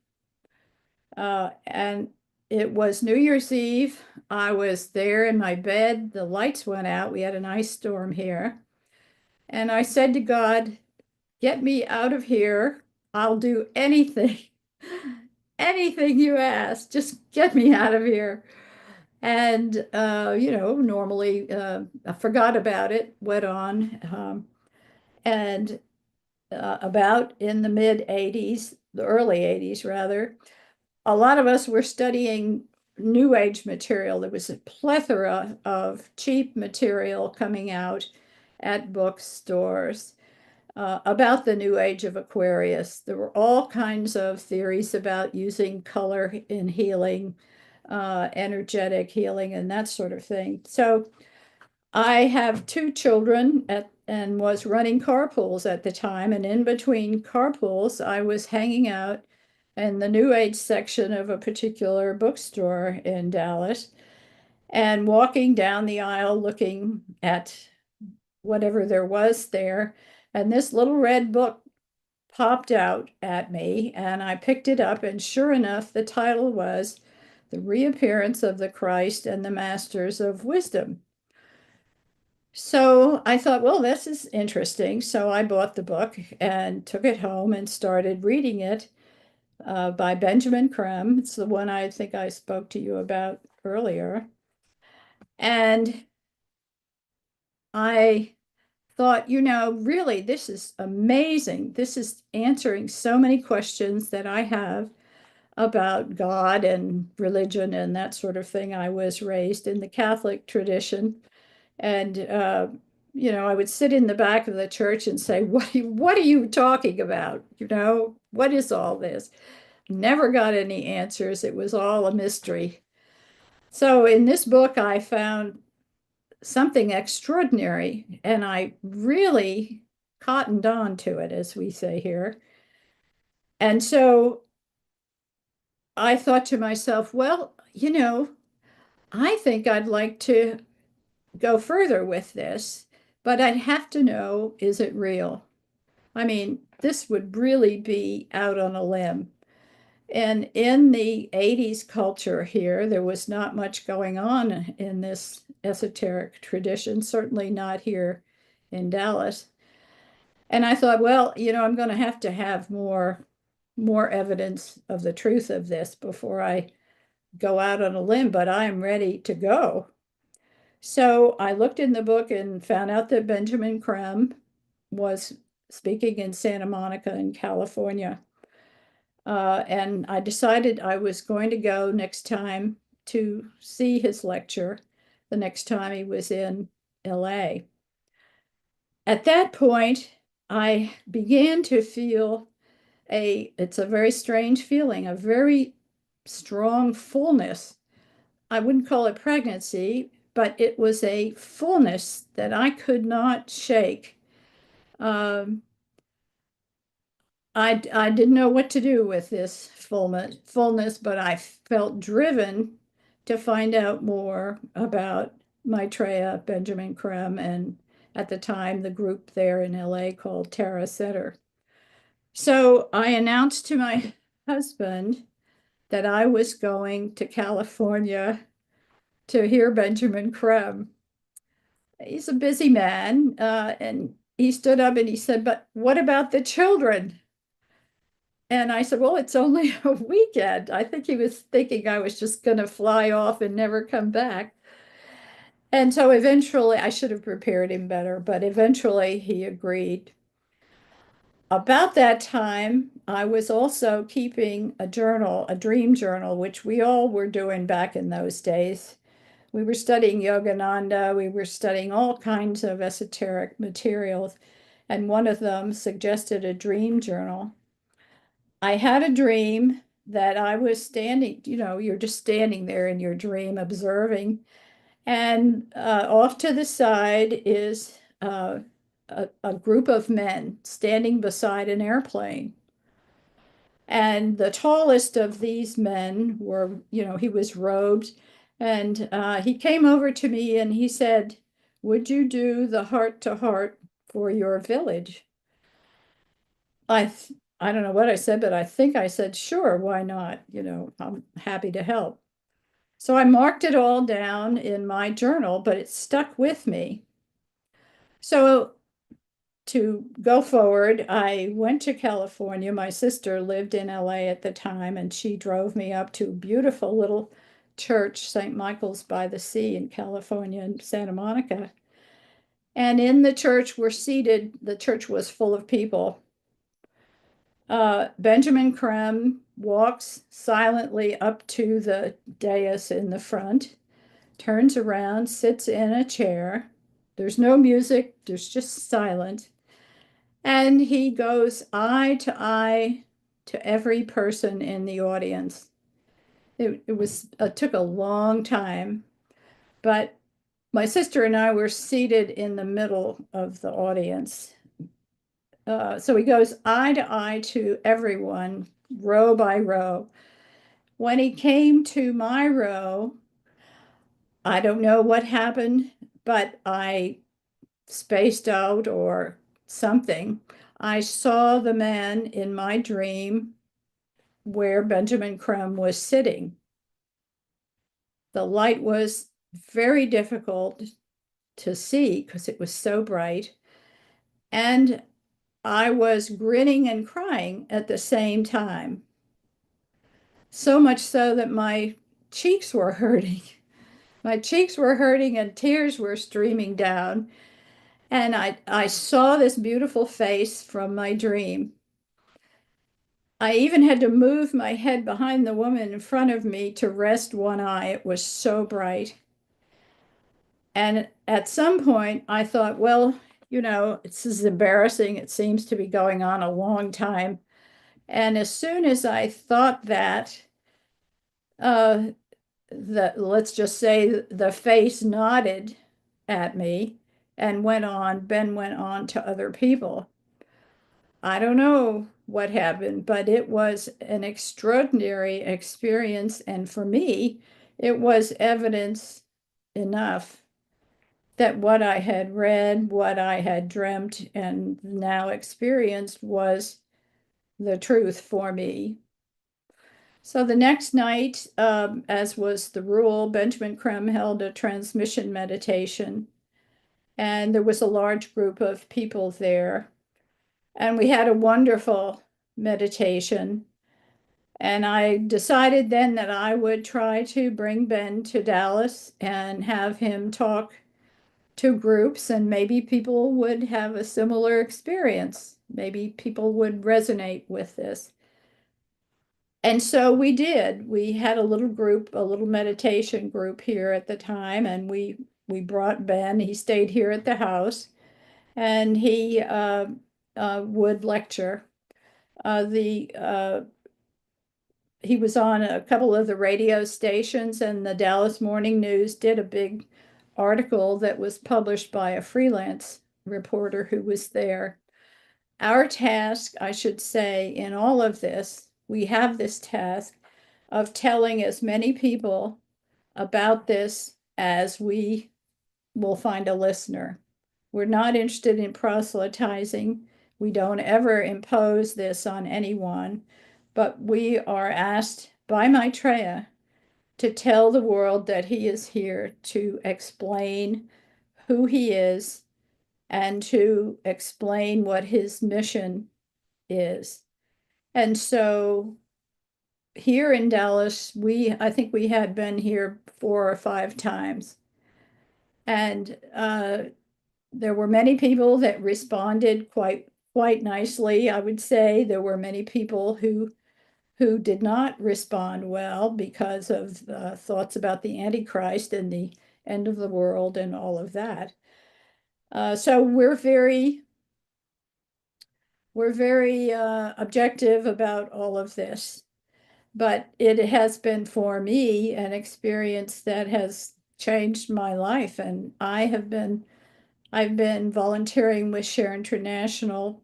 Speaker 7: And it was New Year's Eve. I was there in my bed. The lights went out. We had an ice storm here. And I said to God, get me out of here. I'll do anything, anything you ask. Just get me out of here. And, normally I forgot about it, went on. And about in the mid 80s, the early 80s rather, a lot of us were studying New Age material. There was a plethora of cheap material coming out at bookstores about the New Age of Aquarius. There were all kinds of theories about using color in healing, energetic healing, and that sort of thing. So I have two children and was running carpools at the time. And in between carpools, I was hanging out in the New Age section of a particular bookstore in Dallas and walking down the aisle looking at whatever there was there. And this little red book popped out at me, and I picked it up. And sure enough, the title was The Reappearance of the Christ and the Masters of Wisdom. So I thought, well, this is interesting. So I bought the book and took it home and started reading it by Benjamin Creme. It's the one I think I spoke to you about earlier. And I thought, really, this is amazing. This is answering so many questions that I have about God and religion and that sort of thing. I was raised in the Catholic tradition. And, I would sit in the back of the church and say, what are you talking about? What is all this? Never got any answers. It was all a mystery. So in this book, I found something extraordinary, and I really cottoned on to it, as we say here. And so I thought to myself, well, I think I'd like to go further with this, but I'd have to know, is it real? I mean, this would really be out on a limb. And in the 80s culture here, there was not much going on in this esoteric tradition, certainly not here in Dallas. And I thought, well, I'm going to have more evidence of the truth of this before I go out on a limb, but I am ready to go. So I looked in the book and found out that Benjamin Creme was speaking in Santa Monica in California. And I decided I was going to go next time to see his lecture the next time he was in LA. At that point, I began to feel it's a very strange feeling, a very strong fullness. I wouldn't call it pregnancy, but it was a fullness that I could not shake. I didn't know what to do with this fullness, but I felt driven to find out more about Maitreya, Benjamin Creme, and at the time the group there in LA called Terra Center. So I announced to my husband that I was going to California to hear Benjamin Creme. He's a busy man, and he stood up and he said, but what about the children? And I said, well, it's only a weekend. I think he was thinking I was just going to fly off and never come back. And so eventually, I should have prepared him better, but eventually he agreed. About that time, I was also keeping a journal, a dream journal, which we all were doing back in those days. We were studying Yogananda, we were studying all kinds of esoteric materials, and one of them suggested a dream journal. I had a dream that I was standing, you're just standing there in your dream observing, and off to the side is a group of men standing beside an airplane. And the tallest of these men were, he was robed. And he came over to me and he said, would you do the heart to heart for your village? I don't know what I said, but I think I said, sure, why not? I'm happy to help. So I marked it all down in my journal, but it stuck with me. So to go forward, I went to California. My sister lived in LA at the time, and she drove me up to a beautiful little church, St. Michael's by the Sea in California, in Santa Monica. And in the church the church was full of people. Benjamin Creme walks silently up to the dais in the front, turns around, sits in a chair. There's no music, there's just silence. And he goes eye to eye to every person in the audience. It took a long time, but my sister and I were seated in the middle of the audience. So he goes eye to eye to everyone, row by row. When he came to my row, I don't know what happened, but I spaced out or something. I saw the man in my dream where Benjamin Creme was sitting. The light was very difficult to see because it was so bright. And I was grinning and crying at the same time. So much so that my cheeks were hurting. My cheeks were hurting and tears were streaming down. And I saw this beautiful face from my dream. I even had to move my head behind the woman in front of me to rest one eye. It was so bright. And at some point, I thought, well, this is embarrassing. It seems to be going on a long time. And as soon as I thought that, let's just say the face nodded at me and Ben went on to other people. I don't know what happened, but it was an extraordinary experience. And for me, it was evidence enough that what I had read, what I had dreamt, and now experienced was the truth for me. So the next night, as was the rule, Benjamin Creme held a transmission meditation, and there was a large group of people there. And we had a wonderful meditation. And I decided then that I would try to bring Ben to Dallas and have him talk to groups, and maybe people would have a similar experience. Maybe people would resonate with this. And so we did. We had a little group, a little meditation group here at the time, and we brought Ben. He stayed here at the house, and he would lecture. He was on a couple of the radio stations, and the Dallas Morning News did a big article that was published by a freelance reporter who was there. Our task, I should say, in all of this, we have this task of telling as many people about this as we will find a listener. We're not interested in proselytizing. We don't ever impose this on anyone, but we are asked by Maitreya to tell the world that he is here to explain who he is and to explain what his mission is. And so here in Dallas, I think we had been here 4 or 5 times. And there were many people that responded quite nicely. I would say there were many people who did not respond well because of thoughts about the Antichrist and the end of the world and all of that. So we're very objective about all of this. But it has been for me an experience that has changed my life. And I've been volunteering with Share International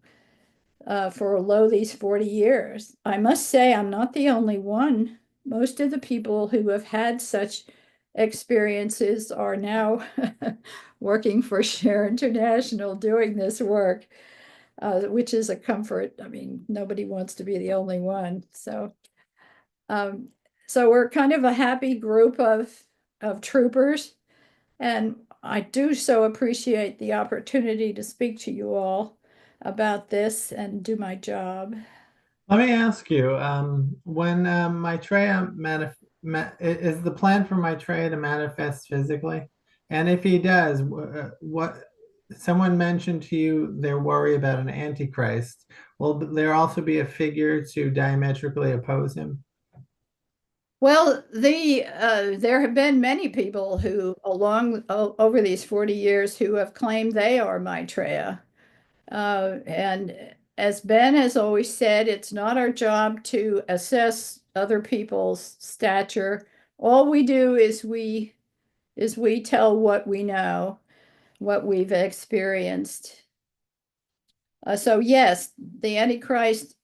Speaker 7: for these 40 years. I must say, I'm not the only one. Most of the people who have had such experiences are now working for Share International doing this work, which is a comfort. I mean, nobody wants to be the only one. So we're kind of a happy group of troopers, and I do so appreciate the opportunity to speak to you all about this and do my job.
Speaker 3: Let me ask you, when Maitreya is the plan for Maitreya to manifest physically? And if he does, what someone mentioned to you their worry about an antichrist. Will there also be a figure to diametrically oppose him?
Speaker 7: Well, there have been many people who, over these 40 years, who have claimed they are Maitreya. And as Ben has always said, it's not our job to assess other people's stature. All we do is we tell what we know, what we've experienced. So yes, the Antichrist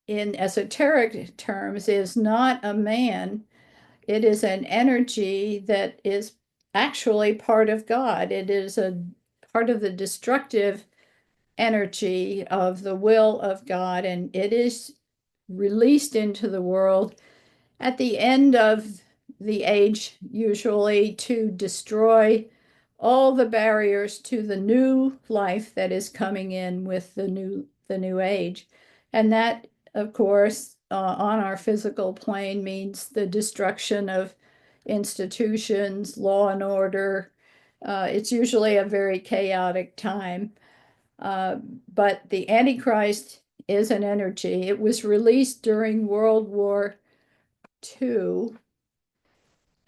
Speaker 7: in esoteric terms is not a man. It is an energy that is actually part of God. It is a part of the destructive energy of the will of God, and it is released into the world at the end of the age, usually to destroy all the barriers to the new life that is coming in with the new age. And that, of course, on our physical plane means the destruction of institutions, law and order. It's usually a very chaotic time. But the Antichrist is an energy. It was released during World War II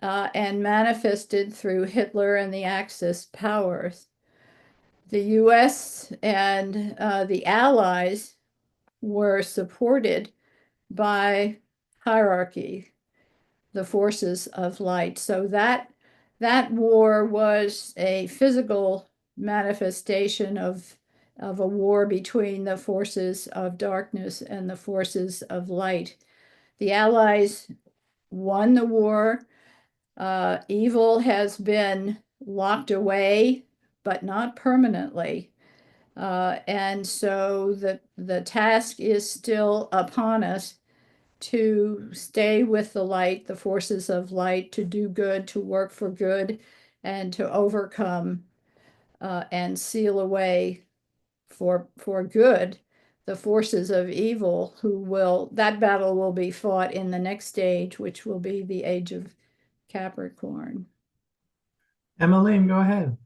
Speaker 7: and manifested through Hitler and the Axis powers. The US and the Allies were supported by hierarchy, the forces of light. So that war was a physical manifestation of a war between the forces of darkness and the forces of light. The Allies won the war. Evil has been locked away, but not permanently. And so the task is still upon us to stay with the light, the forces of light, to do good, to work for good, and to overcome and seal away for good the forces of evil that battle will be fought in the next stage, which will be the age of Capricorn.
Speaker 3: Emmeline, go ahead.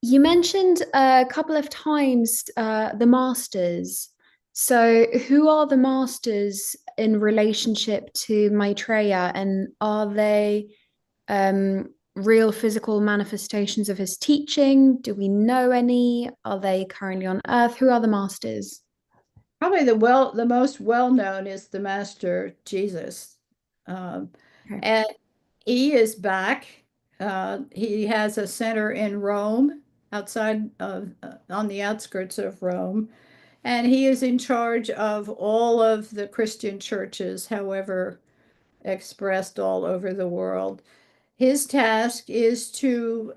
Speaker 8: You mentioned a couple of times the masters. So, who are the masters in relationship to Maitreya, and are they real physical manifestations of his teaching? Do we know any? Are they currently on Earth? Who are the masters?
Speaker 7: Probably the most well-known is the Master Jesus. Okay. And he is back. He has a center in Rome, outside of, on the outskirts of Rome. And he is in charge of all of the Christian churches, however expressed all over the world. His task is to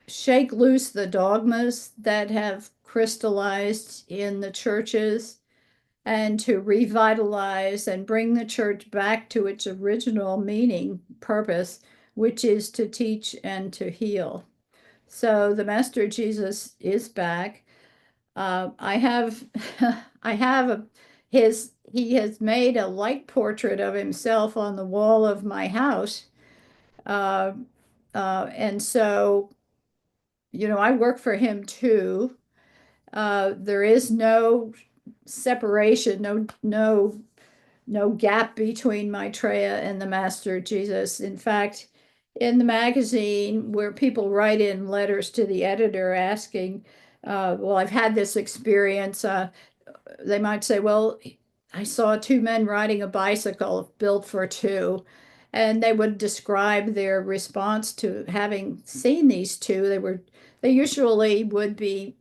Speaker 7: shake loose the dogmas that have crystallized in the churches and to revitalize and bring the church back to its original meaning, purpose, which is to teach and to heal. So the Master Jesus is back. I have, I have he has made a light portrait of himself on the wall of my house. And so, I work for him too. There is no separation, no gap between Maitreya and the Master Jesus. In fact, in the magazine where people write in letters to the editor asking, well, I've had this experience, they might say, well, I saw two men riding a bicycle built for two. And they would describe their response to having seen these two. They usually would be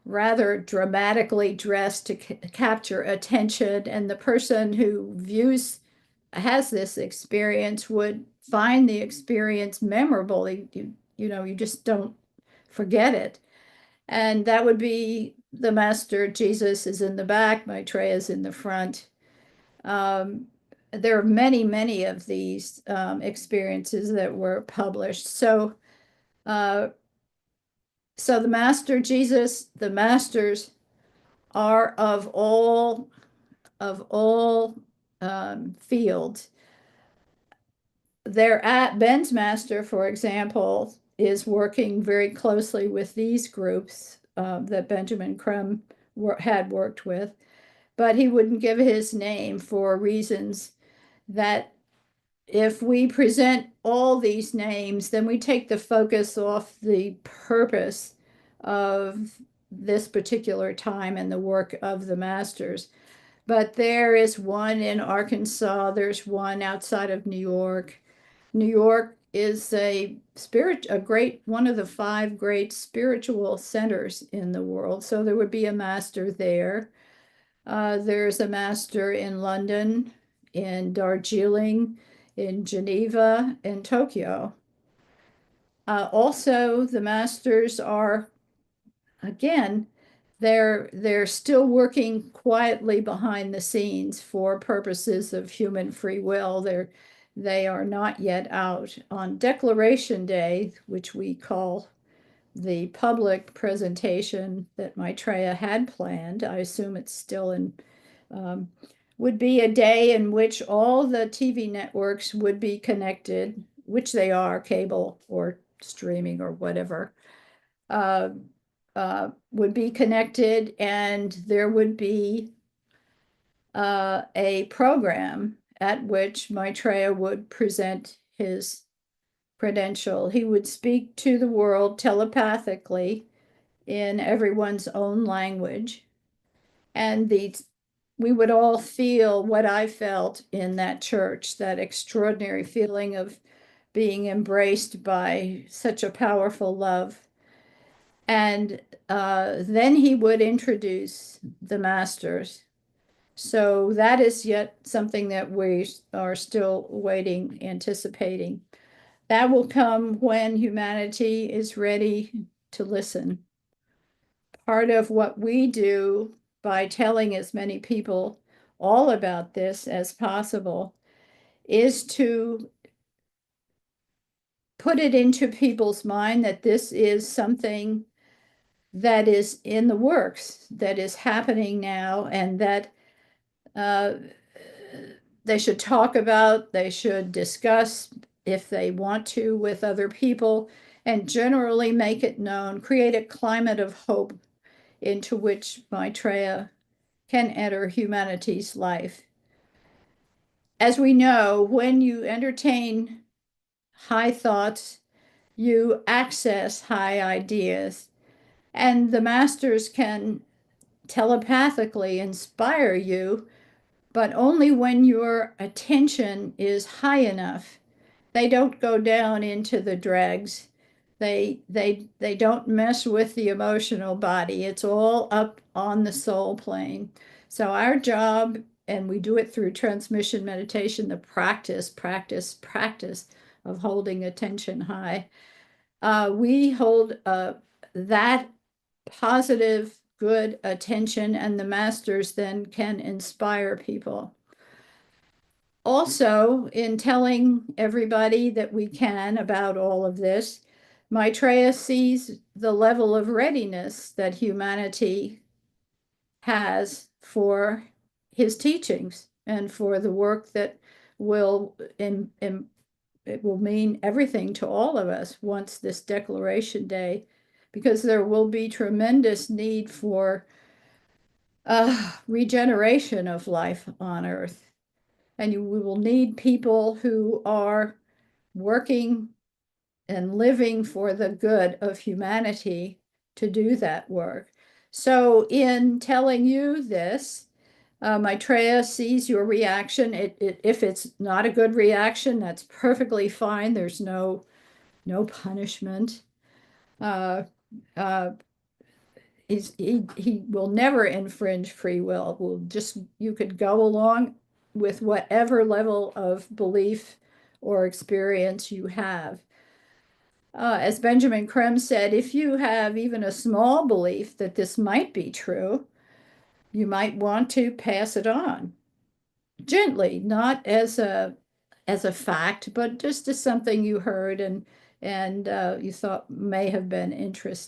Speaker 7: rather dramatically dressed to capture attention, and the person who has this experience would find the experience memorable. You just don't forget it. And that would be the Master Jesus is in the back, Maitreya is in the front. There are many, many of these experiences that were published. So the Master Jesus, the Masters are of all fields. They're at Ben's Master, for example, is working very closely with these groups that Benjamin Crumb had worked with, but he wouldn't give his name for reasons that if we present all these names, then we take the focus off the purpose of this particular time and the work of the masters. But there is one in Arkansas, there's one outside of New York. New York is one of the 5 great spiritual centers in the world. So there would be a master there. There's a master in London, in Darjeeling, in Geneva, in Tokyo. Also, the masters are, again, they're still working quietly behind the scenes for purposes of human free will. They are not yet out. On Declaration Day, which we call the public presentation that Maitreya had planned, I assume it's still would be a day in which all the TV networks would be connected, which they are, cable or streaming or whatever, would be connected, and there would be a program at which Maitreya would present his credential. He would speak to the world telepathically in everyone's own language, and we would all feel what I felt in that church, that extraordinary feeling of being embraced by such a powerful love. And then he would introduce the masters. So that is yet something that we are still waiting, anticipating. That will come when humanity is ready to listen. Part of what we do by telling as many people all about this as possible is to put it into people's mind that this is something that is in the works, that is happening now, and that they should talk about, they should discuss if they want to with other people, and generally make it known, create a climate of hope into which Maitreya can enter humanity's life. As we know, when you entertain high thoughts, you access high ideas, and the masters can telepathically inspire you, but only when your attention is high enough. They don't go down into the dregs. They don't mess with the emotional body. It's all up on the soul plane. So our job, and we do it through transmission meditation, the practice of holding attention high. We hold that positive, good attention, and the masters then can inspire people. Also, in telling everybody that we can about all of this, Maitreya sees the level of readiness that humanity has for his teachings and for the work that will it will mean everything to all of us once this declaration day, because there will be tremendous need for regeneration of life on Earth. And we will need people who are working and living for the good of humanity to do that work. So in telling you this, Maitreya sees your reaction. If it's not a good reaction, that's perfectly fine. There's no punishment. He will never infringe free will. You could go along with whatever level of belief or experience you have. As Benjamin Krem said, if you have even a small belief that this might be true, you might want to pass it on gently, not as a fact, but just as something you heard and you thought may have been interesting.